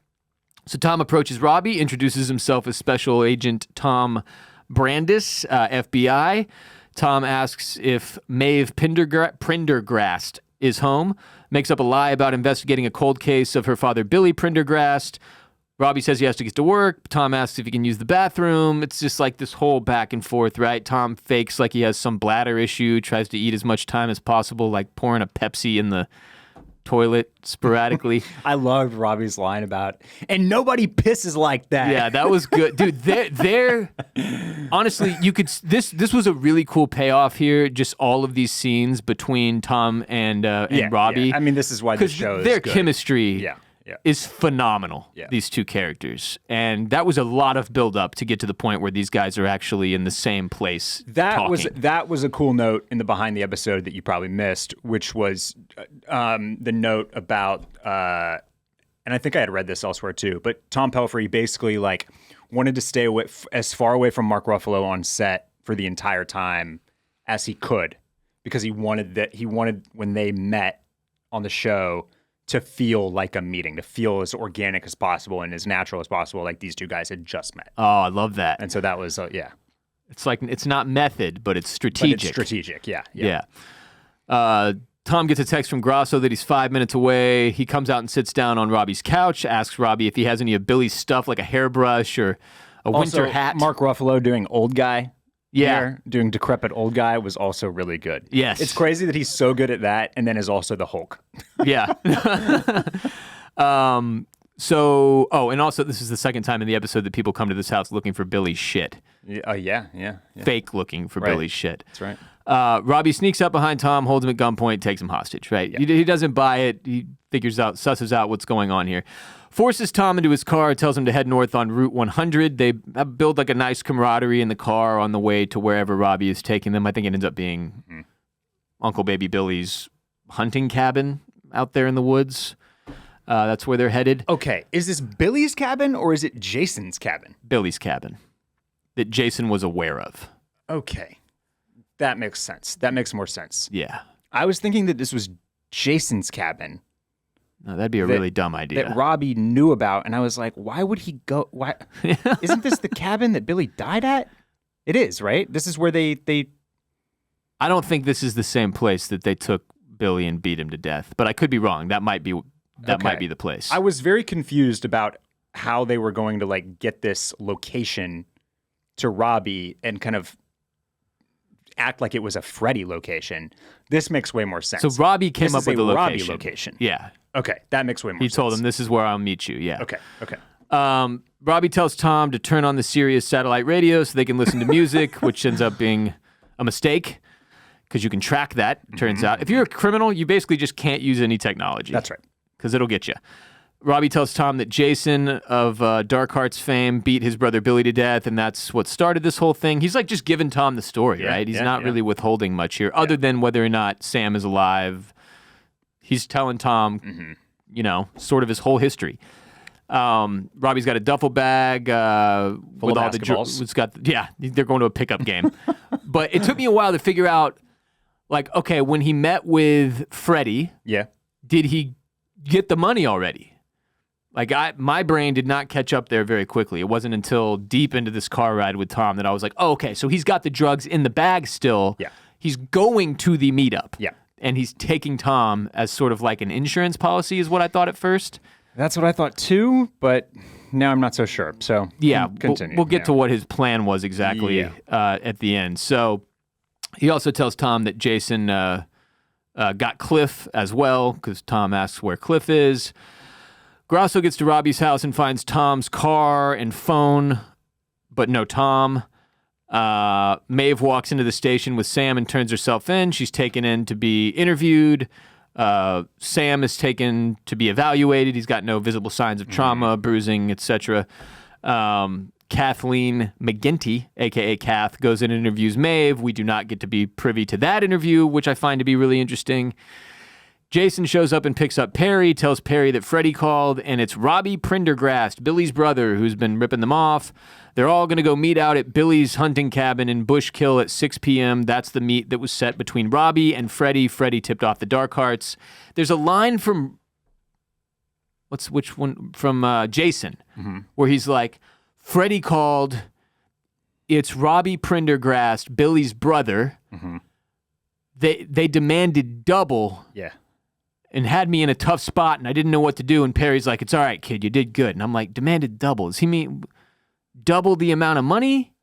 Speaker 1: So Tom approaches Robbie, introduces himself as Special Agent Tom Brandis, FBI. Tom asks if Maeve Prendergast is home, makes up a lie about investigating a cold case of her father, Billy Prendergast. Robbie says he has to get to work. Tom asks if he can use the bathroom. It's just like this whole back and forth, right? Tom fakes like he has some bladder issue, tries to eat as much time as possible, like pouring a Pepsi in the toilet sporadically.
Speaker 2: I loved Robbie's line about, and nobody pisses like that.
Speaker 1: Yeah, that was good. Dude, they're honestly, you could, this was a really cool payoff here, just all of these scenes between Tom and Robbie.
Speaker 2: Yeah. I mean, this is why the show is
Speaker 1: their
Speaker 2: good.
Speaker 1: chemistry is phenomenal, these two characters. And that was a lot of build-up to get to the point where these guys are actually in the same place talking.
Speaker 2: That was a cool note in the behind the episode that you probably missed, which was the note about, and I think I had read this elsewhere too, but Tom Pelphrey basically like wanted to stay away, as far away from Mark Ruffalo on set for the entire time as he could, because he wanted when they met on the show to feel like a meeting, to feel as organic as possible and as natural as possible, like these two guys had just met.
Speaker 1: Oh, I love that.
Speaker 2: And so that was,
Speaker 1: It's like, it's not method, but it's strategic.
Speaker 2: But it's strategic, yeah.
Speaker 1: Tom gets a text from Grasso that he's 5 minutes away. He comes out and sits down on Robbie's couch, asks Robbie if he has any of Billy's stuff, like a hairbrush or a winter hat.
Speaker 2: Mark Ruffalo doing old guy.
Speaker 1: Yeah.
Speaker 2: There, doing decrepit old guy was also really good.
Speaker 1: Yes.
Speaker 2: It's crazy that he's so good at that and then is also the Hulk.
Speaker 1: Yeah. And also this is the second time in the episode that people come to this house looking for Billy's shit.
Speaker 2: Yeah.
Speaker 1: Fake looking for Billy's shit.
Speaker 2: That's right.
Speaker 1: Robbie sneaks up behind Tom, holds him at gunpoint, takes him hostage, right? Yeah. He doesn't buy it. He susses out what's going on here. Forces Tom into his car, tells him to head north on Route 100. They build like a nice camaraderie in the car on the way to wherever Robbie is taking them. I think it ends up being Uncle Baby Billy's hunting cabin out there in the woods. That's where they're headed.
Speaker 2: Okay, is this Billy's cabin or is it Jason's cabin?
Speaker 1: Billy's cabin that Jason was aware of.
Speaker 2: Okay, that makes sense. That makes more sense.
Speaker 1: Yeah.
Speaker 2: I was thinking that this was Jason's cabin.
Speaker 1: No, that'd be a really dumb idea.
Speaker 2: That Robbie knew about, and I was like, why would he go? Why? Isn't this the cabin that Billy died at? It is, right? This is where they...
Speaker 1: I don't think this is the same place that they took Billy and beat him to death, but I could be wrong. That might be the place.
Speaker 2: I was very confused about how they were going to like get this location to Robbie and kind of act like it was a Freddy location. This makes way more sense.
Speaker 1: So Robbie came up with a
Speaker 2: Robbie location.
Speaker 1: Yeah.
Speaker 2: Okay, that makes way more sense.
Speaker 1: He told him, this is where I'll meet you. Yeah.
Speaker 2: Okay.
Speaker 1: Robbie tells Tom to turn on the Sirius satellite radio so they can listen to music, which ends up being a mistake because you can track that, turns out. If you're a criminal, you basically just can't use any technology.
Speaker 2: That's right.
Speaker 1: Because it'll get you. Robbie tells Tom that Jason of Dark Hearts fame beat his brother Billy to death, and that's what started this whole thing. He's like just giving Tom the story, right? He's not really withholding much here, other than whether or not Sam is alive. He's telling Tom, sort of his whole history. Robbie's got a duffel bag
Speaker 2: Full
Speaker 1: with
Speaker 2: of
Speaker 1: all
Speaker 2: basketballs.
Speaker 1: They're going to a pickup game. But it took me a while to figure out, like, okay, when he met with Freddie, did he get the money already? Like, my brain did not catch up there very quickly. It wasn't until deep into this car ride with Tom that I was like, oh, okay, so he's got the drugs in the bag still.
Speaker 2: Yeah.
Speaker 1: He's going to the meetup.
Speaker 2: Yeah.
Speaker 1: And he's taking Tom as sort of like an insurance policy is what I thought at first.
Speaker 2: That's what I thought too, but now I'm not so sure. So
Speaker 1: yeah,
Speaker 2: continue.
Speaker 1: We'll get to what his plan was exactly at the end. So he also tells Tom that Jason got Cliff as well because Tom asks where Cliff is. Grasso gets to Robbie's house and finds Tom's car and phone, but no Tom. Maeve walks into the station with Sam and turns herself in. She's taken in to be interviewed. Sam is taken to be evaluated. He's got no visible signs of trauma, bruising, etc. Kathleen McGinty, a.k.a. Kath, goes in and interviews Maeve. We do not get to be privy to that interview, which I find to be really interesting. Jason shows up and picks up Perry, tells Perry that Freddie called, and it's Robbie Prendergast, Billy's brother, who's been ripping them off. They're all going to go meet out at Billy's hunting cabin in Bushkill at 6 p.m. That's the meet that was set between Robbie and Freddie. Freddie tipped off the Dark Hearts. There's a line from, From Jason, where he's like, Freddie called, it's Robbie Prendergast, Billy's brother. They demanded double.
Speaker 2: Yeah.
Speaker 1: And had me in a tough spot, and I didn't know what to do. And Perry's like, it's all right, kid, you did good. And I'm like, demanded double. Does he mean double the amount of money?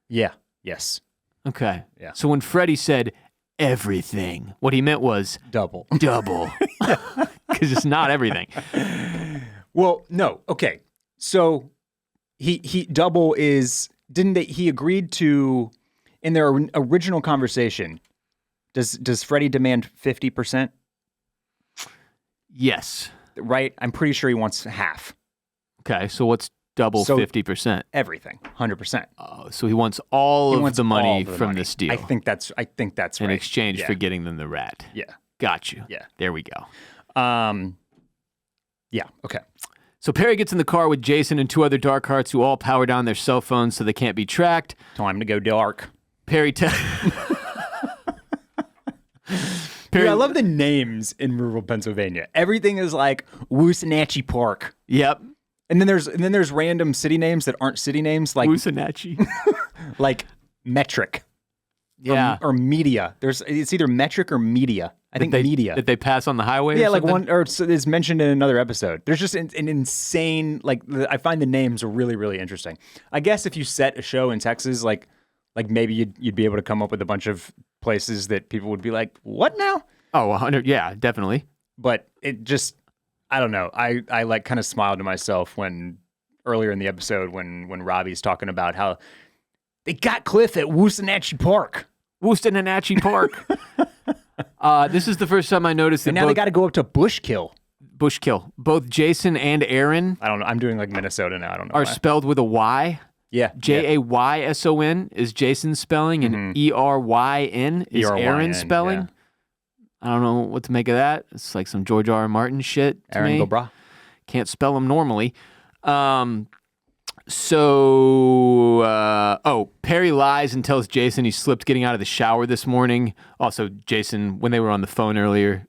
Speaker 2: Yeah. Yes.
Speaker 1: Okay.
Speaker 2: Yeah.
Speaker 1: So when Freddie said everything, what he meant was
Speaker 2: double.
Speaker 1: Because it's not everything.
Speaker 2: Well, no. Okay. So he double is, he agreed to, in their original conversation, does Freddie demand 50%?
Speaker 1: Yes.
Speaker 2: Right? I'm pretty sure he wants half.
Speaker 1: Okay, so what's double 50%?
Speaker 2: Everything, 100%.
Speaker 1: So he wants all of the money from this deal.
Speaker 2: I think that's right.
Speaker 1: In exchange for getting them the rat.
Speaker 2: Yeah.
Speaker 1: Got you.
Speaker 2: Yeah.
Speaker 1: There we go.
Speaker 2: Yeah, okay.
Speaker 1: So Perry gets in the car with Jason and two other Dark Hearts who all power down their cell phones so they can't be tracked.
Speaker 2: Dude, I love the names in rural Pennsylvania. Everything is like Woosanatchee Park.
Speaker 1: Yep.
Speaker 2: And then there's random city names that aren't city names, like
Speaker 1: Woosanatchee.
Speaker 2: like Metric.
Speaker 1: Yeah.
Speaker 2: Or Media. It's either Metric or Media. I think Media.
Speaker 1: That they pass on the highway.
Speaker 2: Yeah,
Speaker 1: or
Speaker 2: like
Speaker 1: something?
Speaker 2: it's mentioned in another episode. There's just an insane, like, I find the names really, really interesting. I guess if you set a show in Texas, like maybe you'd be able to come up with a bunch of places that people would be like, what now?
Speaker 1: Oh, 100. Yeah, definitely.
Speaker 2: But it just, I don't know. I like kind of smiled to myself when earlier in the episode when Robbie's talking about how they got Cliff at Woosanatchee Park.
Speaker 1: Woosanatchee Park. This is the first time I noticed that
Speaker 2: And now they got to go up to Bushkill.
Speaker 1: Bushkill. Both Jason and Aaron
Speaker 2: I don't know. I'm doing like Minnesota now. I don't know.
Speaker 1: are
Speaker 2: why.
Speaker 1: spelled with a Y.
Speaker 2: Yeah.
Speaker 1: Jayson is Jason's spelling, and Eryn is
Speaker 2: ERYN,
Speaker 1: Aaron's spelling.
Speaker 2: yeah.
Speaker 1: I don't know what to make of that. It's like some George R. R. Martin shit to
Speaker 2: Aaron
Speaker 1: me.
Speaker 2: go brah.
Speaker 1: Can't spell them normally. Perry lies and tells Jason he slipped getting out of the shower this morning. Also, Jason, when they were on the phone earlier,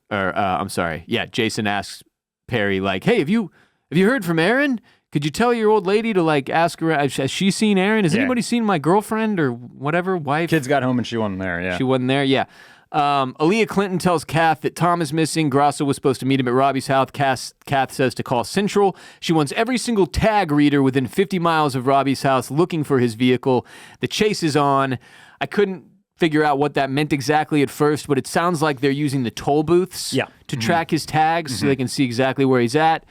Speaker 1: Jason asks Perry, like, hey, have you heard from Aaron? Could you tell your old lady to, like, ask her, has she seen Aaron? Has anybody seen my girlfriend or whatever, wife?
Speaker 2: Kids got home and she wasn't there, yeah.
Speaker 1: She wasn't there, yeah. Aaliyah Clinton tells Kath that Tom is missing. Grasso was supposed to meet him at Robbie's house. Kath says to call Central. She wants every single tag reader within 50 miles of Robbie's house looking for his vehicle. The chase is on. I couldn't figure out what that meant exactly at first, but it sounds like they're using the toll booths to track his tags so they can see exactly where he's at.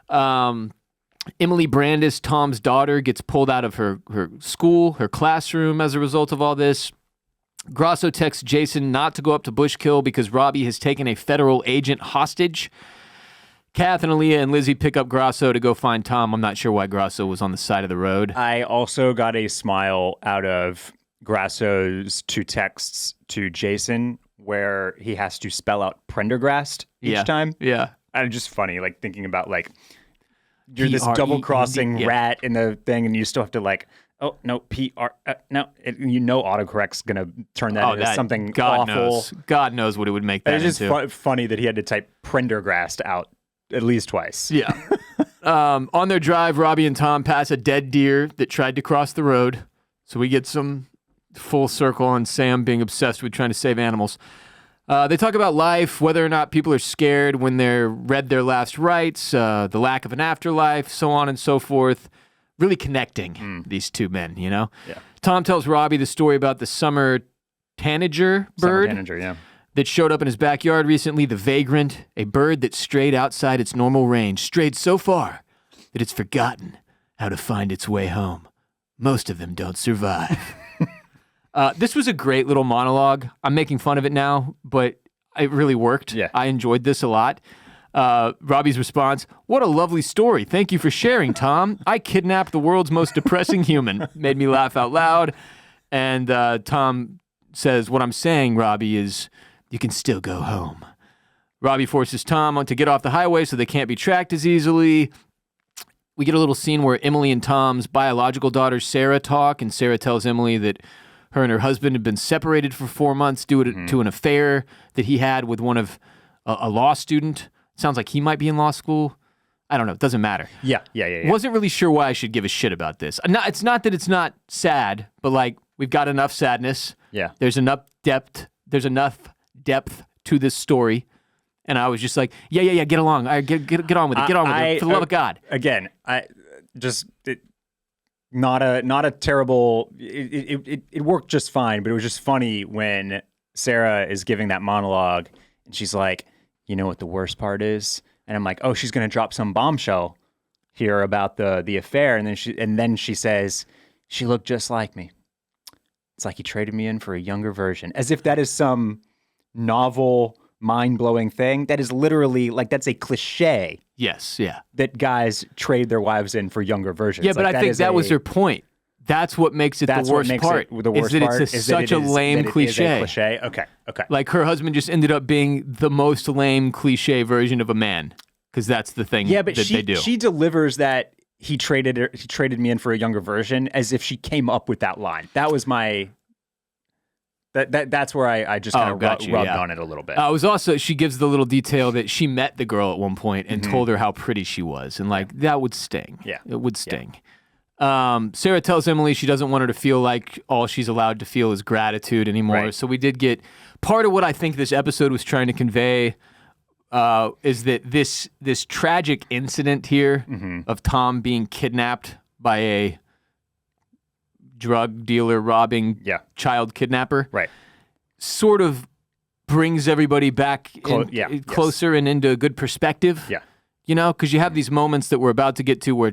Speaker 1: Emily Brandis, Tom's daughter, gets pulled out of her school, her classroom as a result of all this. Grasso texts Jason not to go up to Bushkill because Robbie has taken a federal agent hostage. Kath and Aaliyah and Lizzie pick up Grasso to go find Tom. I'm not sure why Grasso was on the side of the road.
Speaker 2: I also got a smile out of Grasso's two texts to Jason where he has to spell out Prendergast each time.
Speaker 1: Yeah.
Speaker 2: And just funny, like thinking about like you're this
Speaker 1: P-R-E-N-D,
Speaker 2: double-crossing rat in the thing and you still have to like, oh, no, autocorrect's going to turn that into something
Speaker 1: God
Speaker 2: awful.
Speaker 1: God knows what it would make that
Speaker 2: It's just
Speaker 1: into.
Speaker 2: funny that he had to type Prendergast out at least twice.
Speaker 1: Yeah. On their drive, Robbie and Tom pass a dead deer that tried to cross the road. So we get some full circle on Sam being obsessed with trying to save animals. They talk about life, whether or not people are scared when they're read their last rites, the lack of an afterlife, so on and so forth. Really connecting these two men, you know?
Speaker 2: Yeah.
Speaker 1: Tom tells Robbie the story about the summer tanager bird that showed up in his backyard recently, the vagrant, a bird that strayed outside its normal range, strayed so far that it's forgotten how to find its way home. Most of them don't survive. This was a great little monologue. I'm making fun of it now, but it really worked.
Speaker 2: Yeah.
Speaker 1: I enjoyed this a lot. Robbie's response, what a lovely story. Thank you for sharing, Tom. I kidnapped the world's most depressing human. Made me laugh out loud. And Tom says, what I'm saying, Robbie, is you can still go home. Robbie forces Tom to get off the highway so they can't be tracked as easily. We get a little scene where Emily and Tom's biological daughter, Sarah, talk, and Sarah tells Emily that her and her husband had been separated for 4 months due to an affair that he had with one of a law student. Sounds like he might be in law school. I don't know. It doesn't matter.
Speaker 2: Yeah.
Speaker 1: Wasn't really sure why I should give a shit about this. It's not that it's not sad, but like we've got enough sadness.
Speaker 2: Yeah.
Speaker 1: There's enough depth. There's enough depth to this story. And I was just like, yeah, get along. All right, get on with it. Get on with it. For the love of God.
Speaker 2: Again, not a terrible. It worked just fine, but it was just funny when Sarah is giving that monologue and she's like, you know what the worst part is? And I'm like, oh, she's gonna drop some bombshell here about the affair, and then she says, she looked just like me. It's like he traded me in for a younger version, as if that is some novel, mind-blowing thing. That is literally like that's a cliche.
Speaker 1: Yes, yeah.
Speaker 2: That guys trade their wives in for younger versions.
Speaker 1: Yeah, but I think that was their point. That's what makes it the worst part.
Speaker 2: The worst part
Speaker 1: is such a lame cliche.
Speaker 2: Okay.
Speaker 1: Like her husband just ended up being the most lame cliche version of a man, because that's the thing.
Speaker 2: Yeah, but
Speaker 1: they do.
Speaker 2: She delivers that he traded me in for a younger version as if she came up with that line. That was my That's where I just kind of rubbed
Speaker 1: yeah.
Speaker 2: on it a little bit.
Speaker 1: It was also, she gives the little detail that she met the girl at one point and told her how pretty she was. And like, that would sting.
Speaker 2: Yeah.
Speaker 1: It would sting. Sarah tells Emily she doesn't want her to feel like all she's allowed to feel is gratitude anymore.
Speaker 2: Right.
Speaker 1: So we did get part of what I think this episode was trying to convey is that this tragic incident here of Tom being kidnapped by a drug dealer robbing child kidnapper sort of brings everybody back closer and into a good perspective.
Speaker 2: Yeah.
Speaker 1: You know, because you have these moments that we're about to get to where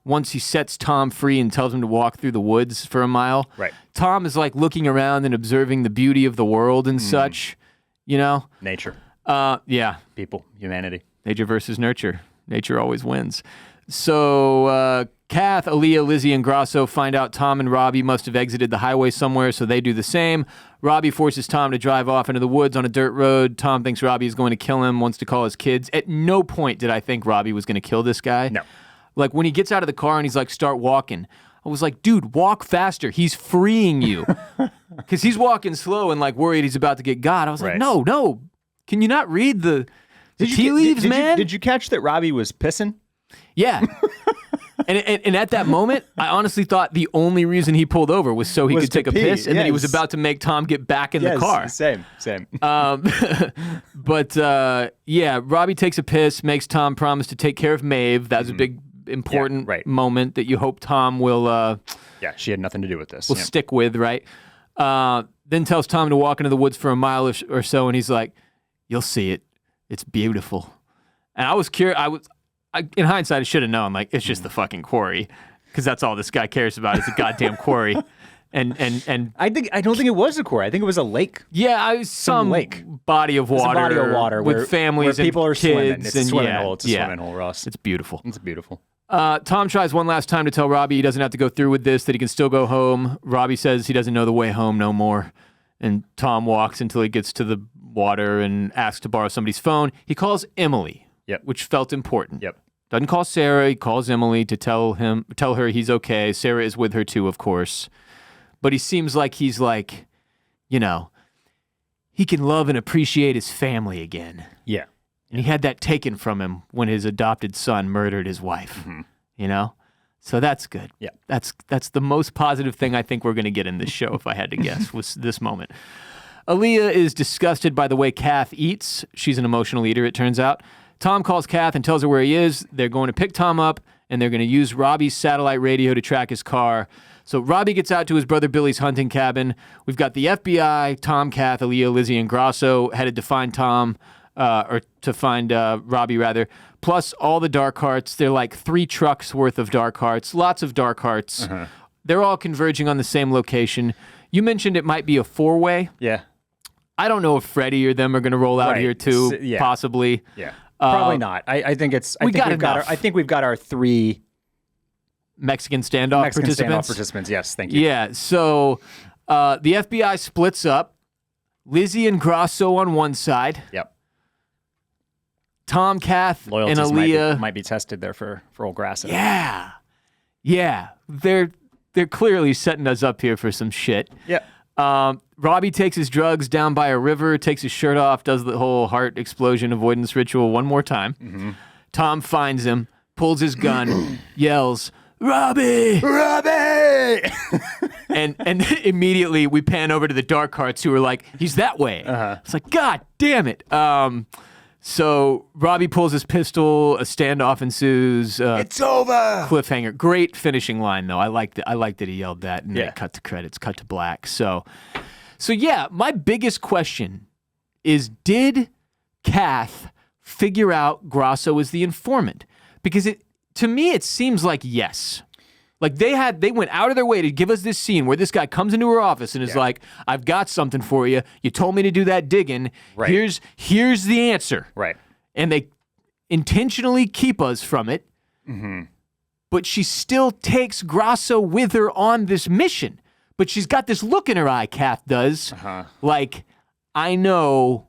Speaker 1: once he sets Tom free and tells him to walk through the woods for a mile, Tom is like looking around and observing the beauty of the world and such, you know?
Speaker 2: Nature.
Speaker 1: Yeah.
Speaker 2: People, humanity.
Speaker 1: Nature versus nurture. Nature always wins. So Kath, Aaliyah, Lizzie, and Grasso find out Tom and Robbie must have exited the highway somewhere, so they do the same. Robbie forces Tom to drive off into the woods on a dirt road. Tom thinks Robbie is going to kill him, wants to call his kids. At no point did I think Robbie was going to kill this guy.
Speaker 2: No.
Speaker 1: Like, when he gets out of the car and he's like, start walking, I was like, dude, walk faster. He's freeing you. Because he's walking slow and like worried he's about to get got. I was like, no. Can you not read the tea leaves, man?
Speaker 2: Did you catch that Robbie was pissing?
Speaker 1: Yeah. and at that moment, I honestly thought the only reason he pulled over was so he could take a piss, and then he was about to make Tom get back in the car.
Speaker 2: Same.
Speaker 1: But Robbie takes a piss, makes Tom promise to take care of Maeve. That was a big, important moment that you hope Tom will...
Speaker 2: she had nothing to do with this.
Speaker 1: Will stick with, right? Then tells Tom to walk into the woods for a mile or so, and he's like, you'll see it. It's beautiful. And I was curious. In hindsight, I should have known. Like, it's just the fucking quarry, because that's all this guy cares about is the goddamn quarry. And
Speaker 2: I don't think it was a quarry. I think it was a lake.
Speaker 1: Yeah, some lake, body of water.
Speaker 2: It's a body of water
Speaker 1: with families
Speaker 2: where people
Speaker 1: and
Speaker 2: are
Speaker 1: kids.
Speaker 2: swimming. It's a swimming hole. It's a swimming hole, Ross.
Speaker 1: It's beautiful.
Speaker 2: It's beautiful.
Speaker 1: Tom tries one last time to tell Robbie he doesn't have to go through with this, that he can still go home. Robbie says he doesn't know the way home no more. And Tom walks until he gets to the water and asks to borrow somebody's phone. He calls Emily, which felt important. Doesn't call Sarah. He calls Emily to tell her he's okay. Sarah is with her too, of course. But he seems like he's like, you know, he can love and appreciate his family again.
Speaker 2: Yeah.
Speaker 1: And he had that taken from him when his adopted son murdered his wife. You know? So that's good.
Speaker 2: Yeah.
Speaker 1: That's the most positive thing I think we're going to get in this show, if I had to guess, was this moment. Aaliyah is disgusted by the way Kath eats. She's an emotional eater, it turns out. Tom calls Kath and tells her where he is. They're going to pick Tom up, and they're going to use Robbie's satellite radio to track his car. So Robbie gets out to his brother Billy's hunting cabin. We've got the FBI, Tom, Kath, Aaliyah, Lizzie, and Grasso headed to find Tom, or to find Robbie, rather. Plus all the dark hearts. They're like 3 trucks worth of dark hearts. Lots of dark hearts. They're all converging on the same location. You mentioned it might be a 4-way.
Speaker 2: Yeah.
Speaker 1: I don't know if Freddie or them are going to roll out here too, possibly.
Speaker 2: Yeah. Probably not. I think we've got our 3
Speaker 1: Mexican standoff participants.
Speaker 2: Yes, thank you.
Speaker 1: Yeah. So the FBI splits up. Lizzie and Grasso on one side.
Speaker 2: Yep.
Speaker 1: Tom, Kath,
Speaker 2: Loyalties
Speaker 1: and Aaliyah
Speaker 2: might be tested there for old Grasso.
Speaker 1: Yeah. Yeah. They're clearly setting us up here for some shit.
Speaker 2: Yeah.
Speaker 1: Robbie takes his drugs down by a river, takes his shirt off, does the whole heart explosion avoidance ritual one more time. Tom finds him, pulls his gun, yells, Robbie!
Speaker 2: Robbie!
Speaker 1: and immediately we pan over to the dark hearts who are like, he's that way. It's like, God damn it. So Robbie pulls his pistol, a standoff ensues.
Speaker 2: It's over!
Speaker 1: Cliffhanger. Great finishing line, though. I liked that he yelled that, and then it cut to credits, cut to black. So yeah, my biggest question is, did Kath figure out Grasso is the informant? Because to me, it seems like yes. Like they went out of their way to give us this scene where this guy comes into her office and is like, I've got something for you. You told me to do that digging. Right. Here's the answer.
Speaker 2: Right.
Speaker 1: And they intentionally keep us from it. But she still takes Grasso with her on this mission. But she's got this look in her eye, Kath does. Like, I know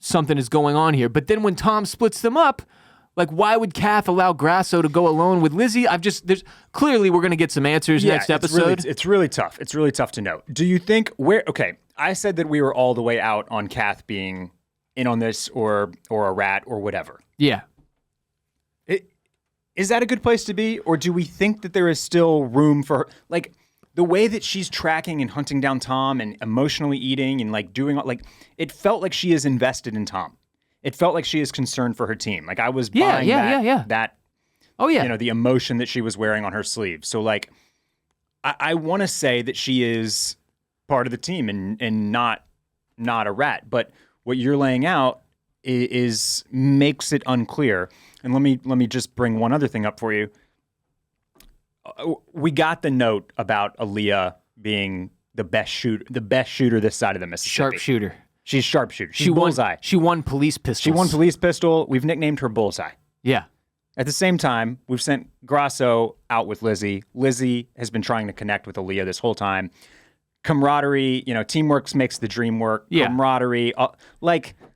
Speaker 1: something is going on here. But then when Tom splits them up, like, why would Kath allow Grasso to go alone with Lizzie? Clearly we're going to get some answers next episode.
Speaker 2: It's really tough. It's really tough to know. Do you think I said that we were all the way out on Kath being in on this or a rat or whatever.
Speaker 1: Yeah.
Speaker 2: Is that a good place to be? Or do we think that there is still room for her? Like, the way that she's tracking and hunting down Tom and emotionally eating and like doing, like, it felt like she is invested in Tom. It felt like she is concerned for her team. Like, I was buying that,
Speaker 1: oh, yeah.
Speaker 2: You know, the emotion that she was wearing on her sleeve. So, like, I want to say that she is part of the team and not a rat. But what you're laying out is makes it unclear. And let me just bring one other thing up for you. We got the note about Aaliyah being the best shooter this side of the Mississippi.
Speaker 1: Sharpshooter.
Speaker 2: She's sharpshooter. She's bullseye.
Speaker 1: She won police pistols.
Speaker 2: She won police pistol. We've nicknamed her Bullseye.
Speaker 1: Yeah.
Speaker 2: At the same time, we've sent Grasso out with Lizzie. Lizzie has been trying to connect with Aaliyah this whole time. Camaraderie, teamwork makes the dream work.
Speaker 1: Yeah.
Speaker 2: Camaraderie,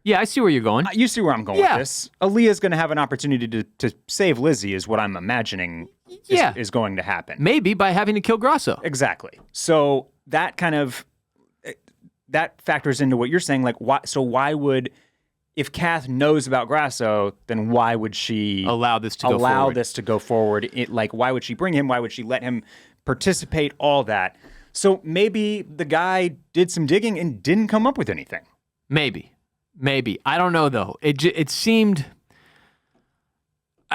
Speaker 1: Yeah, I see where you're going.
Speaker 2: You see where I'm going with this. Aaliyah's going to have an opportunity to save Lizzie is what I'm imagining is going to happen.
Speaker 1: Maybe by having to kill Grasso.
Speaker 2: Exactly. So that factors into what you're saying. Like, why would, if Kath knows about Grasso, then why would she
Speaker 1: allow this to go forward?
Speaker 2: Why would she bring him? Why would she let him participate? All that. So maybe the guy did some digging and didn't come up with anything.
Speaker 1: Maybe. I don't know, though. It seemed...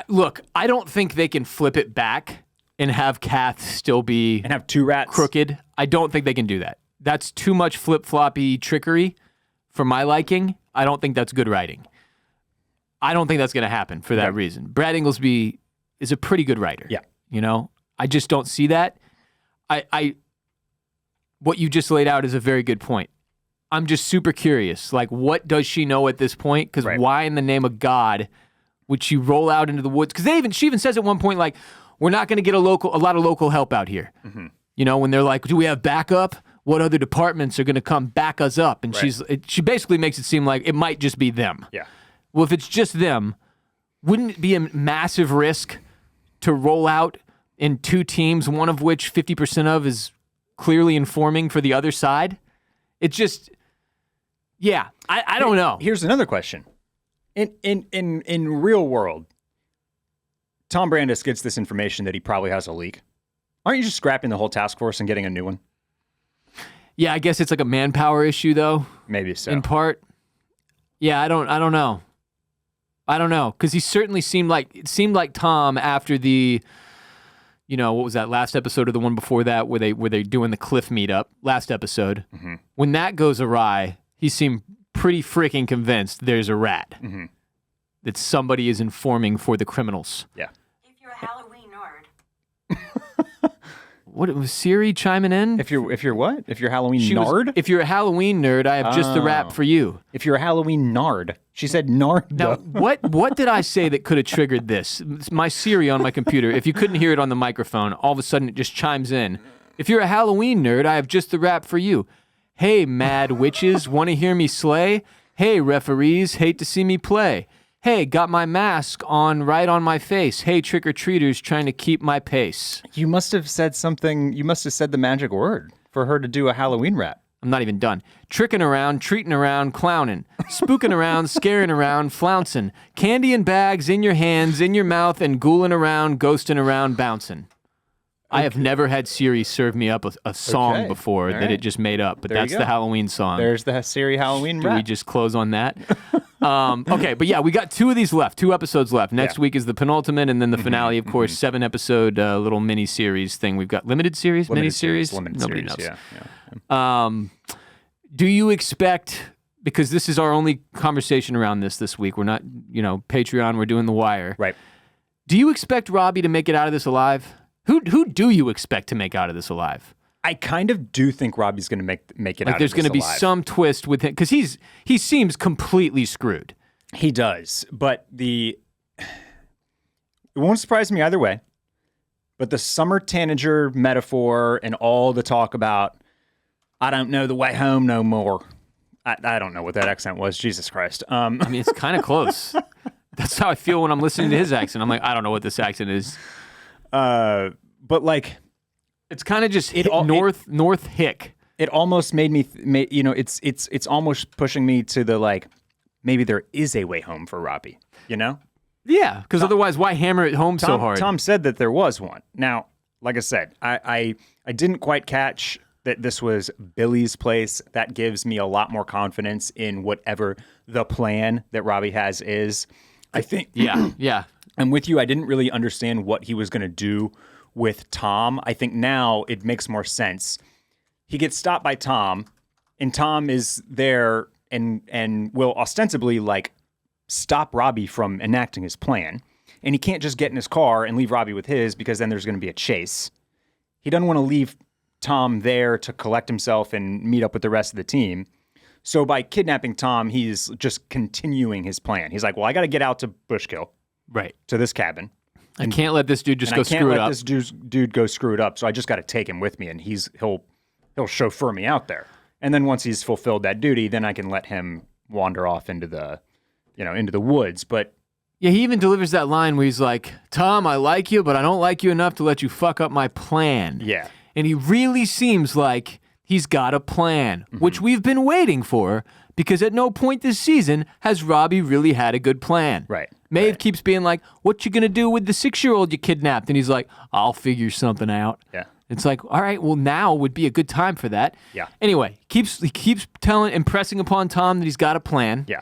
Speaker 1: Look, I don't think they can flip it back and have Kath still be...
Speaker 2: And have two rats?
Speaker 1: Crooked. I don't think they can do that. That's too much flip-floppy trickery for my liking. I don't think that's good writing. I don't think that's going to happen for that reason. Brad Inglesby is a pretty good writer.
Speaker 2: Yeah.
Speaker 1: I just don't see that. What you just laid out is a very good point. I'm just super curious. Like, what does she know at this point? Because why in the name of God would she roll out into the woods? Because she even says at one point, like, we're not going to get a lot of local help out here. Mm-hmm. When they're like, do we have backup? What other departments are going to come back us up? And she basically makes it seem like it might just be them.
Speaker 2: Yeah.
Speaker 1: Well, if it's just them, wouldn't it be a massive risk to roll out in two teams, one of which 50% of is clearly informing for the other side? It just, I don't know.
Speaker 2: Here's another question. In real world, Tom Brandis gets this information that he probably has a leak. Aren't you just scrapping the whole task force and getting a new one?
Speaker 1: Yeah, I guess it's like a manpower issue, though.
Speaker 2: Maybe so.
Speaker 1: In part. Yeah, I don't know. I don't know, because he certainly seemed like Tom after the, what was that last episode or the one before that where they're doing the cliff meetup last episode. Mm-hmm. When that goes awry, he seemed pretty freaking convinced there's a rat. Mm-hmm. That somebody is informing for the criminals.
Speaker 2: Yeah.
Speaker 3: If you're a Halloween nerd.
Speaker 1: What was Siri chiming in?
Speaker 2: If you're what? If you're Halloween nerd?
Speaker 1: If you're a Halloween nerd, I have just the rap for you.
Speaker 2: If you're a Halloween nard. She said nard.
Speaker 1: Now, what did I say that could have triggered this? It's my Siri on my computer. If you couldn't hear it on the microphone, all of a sudden it just chimes in. If you're a Halloween nerd, I have just the rap for you. Hey, mad witches, want to hear me slay? Hey, referees, hate to see me play. Hey, got my mask on right on my face. Hey, trick-or-treaters trying to keep my pace.
Speaker 2: You must have said something. You must have said the magic word for her to do a Halloween rap.
Speaker 1: I'm not even done. Tricking around, treating around, clowning. Spooking around, scaring around, flouncing. Candy and bags in your hands, in your mouth, and ghouling around, ghosting around, bouncing. I have never had Siri serve me up a song before that it just made up, but that's the Halloween song.
Speaker 2: There's the Siri Halloween rap.
Speaker 1: Do we just close on that? Okay, but yeah, we got 2 of these left, 2 episodes left. Next week is the penultimate, and then the finale, of course, 7-episode little mini-series thing. We've got limited series, mini-series? Nobody knows.
Speaker 2: Yeah.
Speaker 1: Do you expect, because this is our only conversation around this week, we're not, Patreon, we're doing The Wire.
Speaker 2: Right.
Speaker 1: Do you expect Robbie to make it out of this alive? Who do you expect to make out of this alive?
Speaker 2: I kind of do think Robbie's going to make it out of this alive.
Speaker 1: Like there's going to be some twist with him, because he seems completely screwed.
Speaker 2: He does, but it won't surprise me either way. But the summer tanager metaphor and all the talk about, I don't know the way home no more. I don't know what that accent was. Jesus Christ.
Speaker 1: I mean, it's kind of close. That's how I feel when I'm listening to his accent. I'm like, I don't know what this accent is.
Speaker 2: But like,
Speaker 1: it's kind of just North Hick.
Speaker 2: it almost made me, it's almost pushing me to the like, maybe there is a way home for Robbie, you know?
Speaker 1: Yeah, because otherwise, why hammer it home so hard?
Speaker 2: Tom said that there was one. Now, like I said, I didn't quite catch that this was Billy's place. That gives me a lot more confidence in whatever the plan that Robbie has is. I think.
Speaker 1: Yeah.
Speaker 2: I'm with you. I didn't really understand what he was going to do with Tom. I think now it makes more sense. He gets stopped by Tom, and Tom is there and will ostensibly like stop Robbie from enacting his plan. And he can't just get in his car and leave Robbie with his because then there's going to be a chase. He doesn't want to leave Tom there to collect himself and meet up with the rest of the team. So by kidnapping Tom, he's just continuing his plan. He's like, well, I got to get out to Bushkill,
Speaker 1: Right.
Speaker 2: to this cabin.
Speaker 1: I can't let this dude just go screw it
Speaker 2: I can't
Speaker 1: up.
Speaker 2: let this dude go screw it up. So I just got to take him with me, and he'll chauffeur me out there. And then once he's fulfilled that duty, then I can let him wander off into the woods. But
Speaker 1: Yeah, he even delivers that line where he's like, Tom, I like you, but I don't like you enough to let you fuck up my plan.
Speaker 2: yeah,
Speaker 1: And he really seems like he's got a plan, which we've been waiting for, because at no point this season has Robbie really had a good plan.
Speaker 2: right.
Speaker 1: Maeve keeps being like, what you gonna do with the 6-year-old you kidnapped? And he's like, I'll figure something out.
Speaker 2: Yeah.
Speaker 1: It's like, all right, well, now would be a good time for that.
Speaker 2: Yeah.
Speaker 1: Anyway, he keeps impressing upon Tom that he's got a plan.
Speaker 2: Yeah.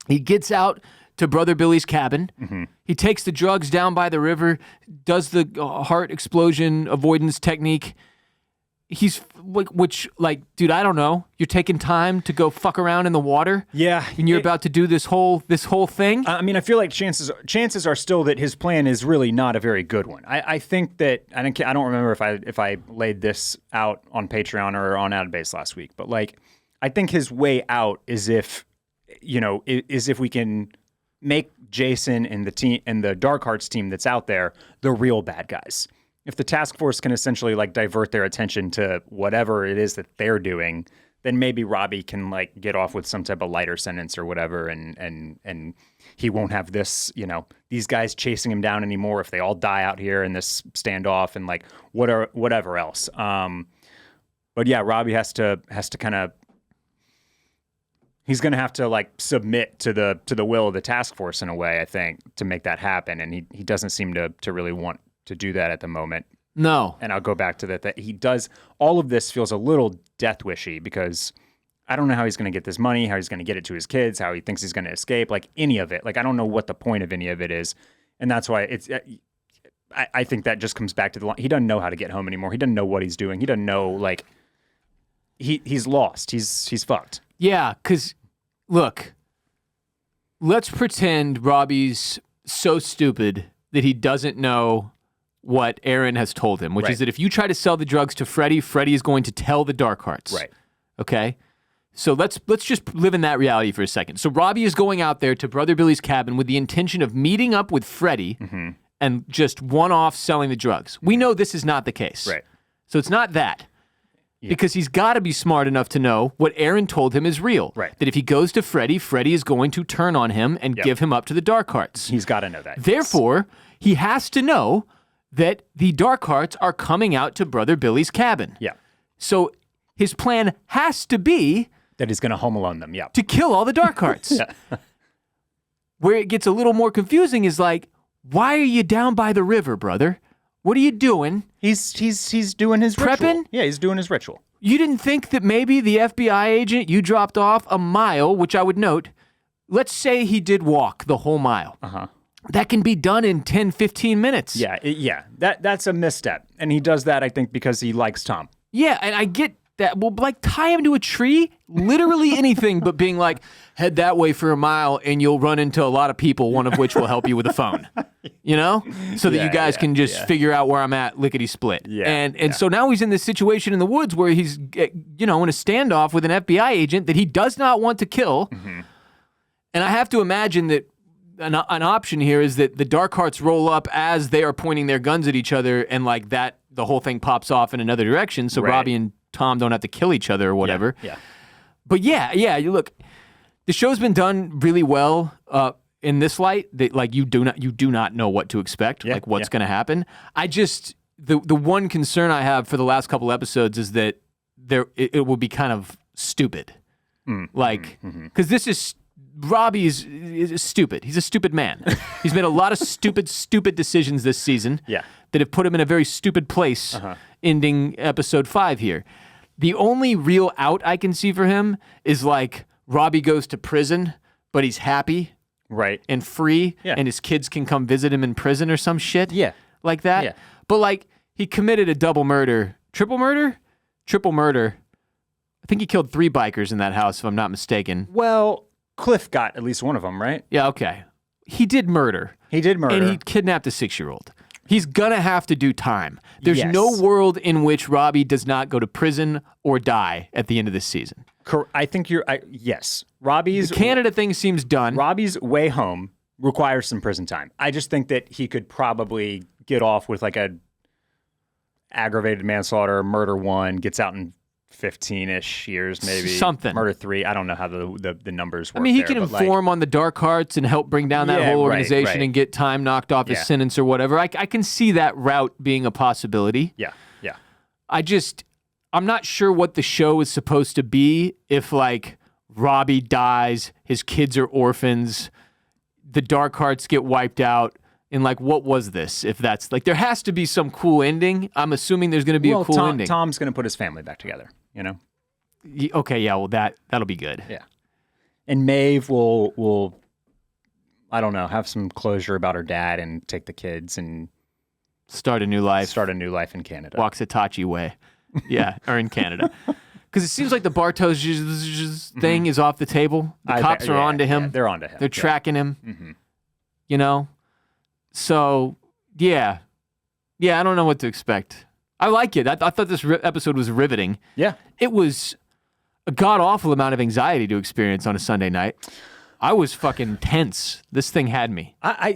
Speaker 1: He gets out to Brother Billy's cabin. He takes the drugs down by the river, does the heart explosion avoidance technique. He's like, dude, I don't know. You're taking time to go fuck around in the water.
Speaker 2: Yeah.
Speaker 1: And you're about to do this whole thing.
Speaker 2: I mean, I feel like chances are still that his plan is really not a very good one. I think that I don't remember if I laid this out on Patreon or on Out of Base last week, but like I think his way out is if we can make Jason and the team and the Dark Hearts team that's out there the real bad guys. If the task force can essentially like divert their attention to whatever it is that they're doing, then maybe Robbie can like get off with some type of lighter sentence or whatever, and he won't have this, these guys chasing him down anymore if they all die out here in this standoff and like whatever else. But yeah, Robbie has to kind of, he's going to have to like submit to the will of the task force in a way, I think, to make that happen, and he doesn't seem to really want to do that at the moment.
Speaker 1: No.
Speaker 2: And I'll go back to that he does, all of this feels a little death wishy because I don't know how he's going to get this money, how he's going to get it to his kids, how he thinks he's going to escape, like any of it. Like, I don't know what the point of any of it is. And that's why I think that just comes back to he doesn't know how to get home anymore. He doesn't know what he's doing. He doesn't know, like, he's lost. He's fucked.
Speaker 1: Yeah, because, look, let's pretend Robbie's so stupid that he doesn't know what Aaron has told him, which is that if you try to sell the drugs to Freddy, Freddy is going to tell the Dark Hearts.
Speaker 2: Right.
Speaker 1: Okay? So let's just live in that reality for a second. So Robbie is going out there to Brother Billy's cabin with the intention of meeting up with Freddy and just one-off selling the drugs. We know this is not the case.
Speaker 2: Right.
Speaker 1: So it's not that. Because he's got to be smart enough to know what Aaron told him is real.
Speaker 2: Right.
Speaker 1: That if he goes to Freddy, Freddy is going to turn on him and give him up to the Dark Hearts.
Speaker 2: He's got to know that.
Speaker 1: Therefore, he has to know that the Dark Hearts are coming out to Brother Billy's cabin.
Speaker 2: Yeah.
Speaker 1: So his plan has to be
Speaker 2: That he's going to Home Alone them, yeah.
Speaker 1: to kill all the Dark Hearts. Where it gets a little more confusing is like, why are you down by the river, brother? What are you doing?
Speaker 2: He's doing his ritual.
Speaker 1: Prepping?
Speaker 2: Yeah, he's doing his ritual.
Speaker 1: You didn't think that maybe the FBI agent you dropped off a mile, which I would note, let's say he did walk the whole mile.
Speaker 2: Uh-huh.
Speaker 1: That can be done in 10, 15 minutes.
Speaker 2: Yeah. That's a misstep. And he does that, I think, because he likes Tom.
Speaker 1: Yeah, and I get that. Well, like, tie him to a tree, literally anything but being like, head that way for a mile and you'll run into a lot of people, one of which will help you with a phone. So that you guys can just figure out where I'm at, lickety split.
Speaker 2: Yeah,
Speaker 1: And so now he's in this situation in the woods where he's, in a standoff with an FBI agent that he does not want to kill. And I have to imagine that an option here is that the Dark Hearts roll up as they are pointing their guns at each other, and like that, the whole thing pops off in another direction, so Robbie and Tom don't have to kill each other or whatever.
Speaker 2: Yeah.
Speaker 1: But yeah, you look, the show's been done really well in this light. That like you do not know what to expect, like what's going to happen. I just the one concern I have for the last couple episodes is that it will be kind of stupid. Because this is Robbie is stupid. He's a stupid man. He's made a lot of stupid decisions this season that have put him in a very stupid place ending episode 5 here. The only real out I can see for him is like Robbie goes to prison, but he's happy and free, and his kids can come visit him in prison or some shit like that.
Speaker 2: Yeah.
Speaker 1: But like he committed a triple murder. I think he killed 3 bikers in that house, if I'm not mistaken.
Speaker 2: Well, Cliff got at least one of them, right?
Speaker 1: Yeah, okay. He did murder. And he kidnapped a 6-year-old. He's gonna have to do time. There's no world in which Robbie does not go to prison or die at the end of this season.
Speaker 2: I think yes. Robbie's
Speaker 1: The Canada thing seems done.
Speaker 2: Robbie's way home requires some prison time. I just think that he could probably get off with like a aggravated manslaughter, murder 1, gets out in 15-ish years, maybe.
Speaker 1: Something.
Speaker 2: Murder 3. I don't know how the numbers work.
Speaker 1: I mean, he can inform on the dark arts and help bring down that whole organization and get time knocked off his sentence or whatever. I can see that route being a possibility.
Speaker 2: Yeah.
Speaker 1: I'm not sure what the show is supposed to be if, like, Robbie dies, his kids are orphans, the dark arts get wiped out, and, like, what was this? If that's, like, there has to be some cool ending. I'm assuming there's going to be a cool ending.
Speaker 2: Tom's going to put his family back together, you know?
Speaker 1: Okay, yeah, well, that'll be good.
Speaker 2: Yeah. And Maeve will, I don't know, have some closure about her dad and take the kids and
Speaker 1: start a new life
Speaker 2: in Canada.
Speaker 1: Waxahachie way. Yeah, or in Canada. Because it seems like the Bartos thing is off the table. The cops are on to him.
Speaker 2: Yeah, they're on to him.
Speaker 1: They're tracking him. You know? So, yeah, I don't know what to expect. I like it. I thought this episode was riveting.
Speaker 2: Yeah.
Speaker 1: It was a god-awful amount of anxiety to experience on a Sunday night. I was fucking tense. This thing had me.
Speaker 2: I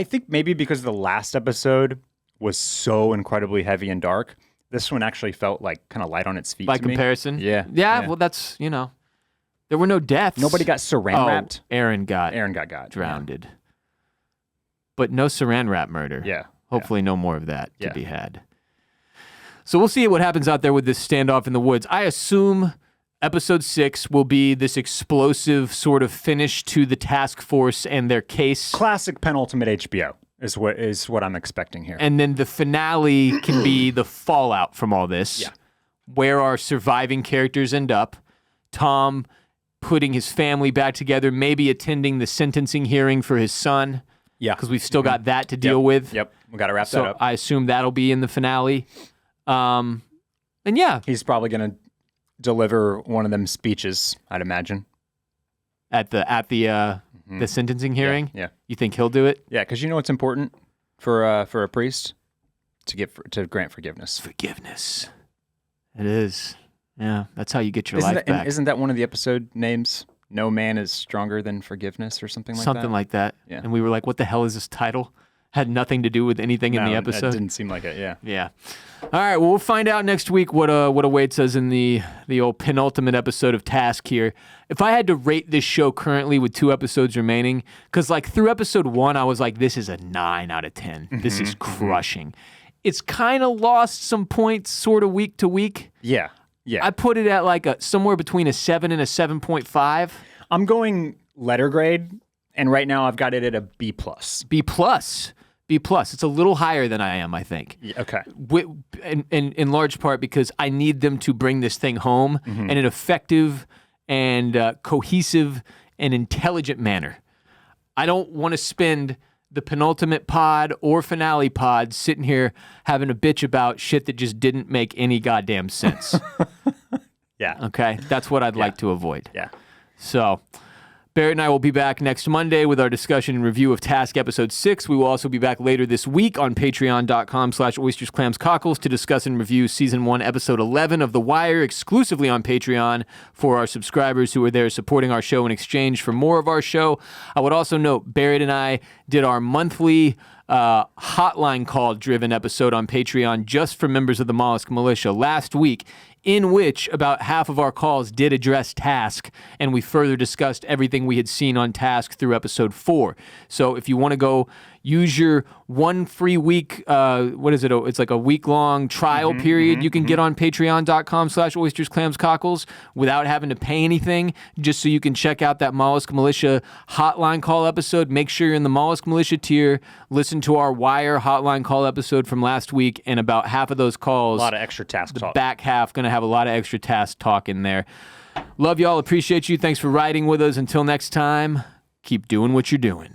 Speaker 2: think maybe because the last episode was so incredibly heavy and dark, this one actually felt like kind of light on its feet
Speaker 1: By
Speaker 2: to me.
Speaker 1: comparison?
Speaker 2: Yeah.
Speaker 1: Well, that's, there were no deaths.
Speaker 2: Nobody got saran wrapped.
Speaker 1: Aaron got drowned.
Speaker 2: Yeah.
Speaker 1: But no saran wrap murder.
Speaker 2: Yeah.
Speaker 1: Hopefully no more of that to be had. So we'll see what happens out there with this standoff in the woods. I assume episode 6 will be this explosive sort of finish to the task force and their case.
Speaker 2: Classic penultimate HBO is what I'm expecting here.
Speaker 1: And then the finale can be the fallout from all this.
Speaker 2: Yeah.
Speaker 1: Where our surviving characters end up. Tom putting his family back together, maybe attending the sentencing hearing for his son.
Speaker 2: Yeah.
Speaker 1: Because we've still got that to deal with.
Speaker 2: Yep. We got to wrap that up.
Speaker 1: I assume that'll be in the finale. And yeah.
Speaker 2: He's probably going to deliver one of them speeches, I'd imagine.
Speaker 1: At the sentencing hearing?
Speaker 2: Yeah.
Speaker 1: You think he'll do it?
Speaker 2: Yeah, because you know what's important for a priest? To grant forgiveness.
Speaker 1: Forgiveness. It is. Yeah, that's how you get your life back.
Speaker 2: Isn't that one of the episode names? No man is stronger than forgiveness or something like that?
Speaker 1: Something like that.
Speaker 2: Yeah.
Speaker 1: And we were like, what the hell is this title? Had nothing to do with anything in the episode.
Speaker 2: It didn't seem like it, yeah.
Speaker 1: Yeah. All right, well, we'll find out next week what awaits us in the old penultimate episode of Task here. If I had to rate this show currently with 2 episodes remaining, because like through episode 1, I was like, this is a 9 out of 10. This is crushing. It's kind of lost some points sort of week to week.
Speaker 2: Yeah.
Speaker 1: I put it at like somewhere between a 7 and a 7.5.
Speaker 2: I'm going letter grade, and right now I've got it at a B+.
Speaker 1: B+. It's a little higher than I am, I think.
Speaker 2: Yeah, okay.
Speaker 1: In large part because I need them to bring this thing home in an effective and cohesive and intelligent manner. I don't want to spend the penultimate pod or finale pod sitting here having a bitch about shit that just didn't make any goddamn sense.
Speaker 2: Yeah.
Speaker 1: Okay? That's what I'd like to avoid.
Speaker 2: Yeah.
Speaker 1: So, Barrett and I will be back next Monday with our discussion and review of Task Episode 6. We will also be back later this week on patreon.com/oystersclamscockles to discuss and review Season 1, Episode 11 of The Wire, exclusively on Patreon for our subscribers who are there supporting our show in exchange for more of our show. I would also note, Barrett and I did our monthly hotline call-driven episode on Patreon just for members of the Mollusk Militia last week, in which about half of our calls did address Task, and we further discussed everything we had seen on Task through episode 4. So if you want to go use your 1 free week, what is it? It's like a week-long trial period you can get on patreon.com/oystersclamscockles without having to pay anything, just so you can check out that Mollusk Militia hotline call episode. Make sure you're in the Mollusk Militia tier. Listen to our Wire hotline call episode from last week, and about half of those calls,
Speaker 2: A lot of extra task talk.
Speaker 1: back half, going to have a lot of extra task talk in there. Love y'all. Appreciate you. Thanks for riding with us. Until next time, keep doing what you're doing.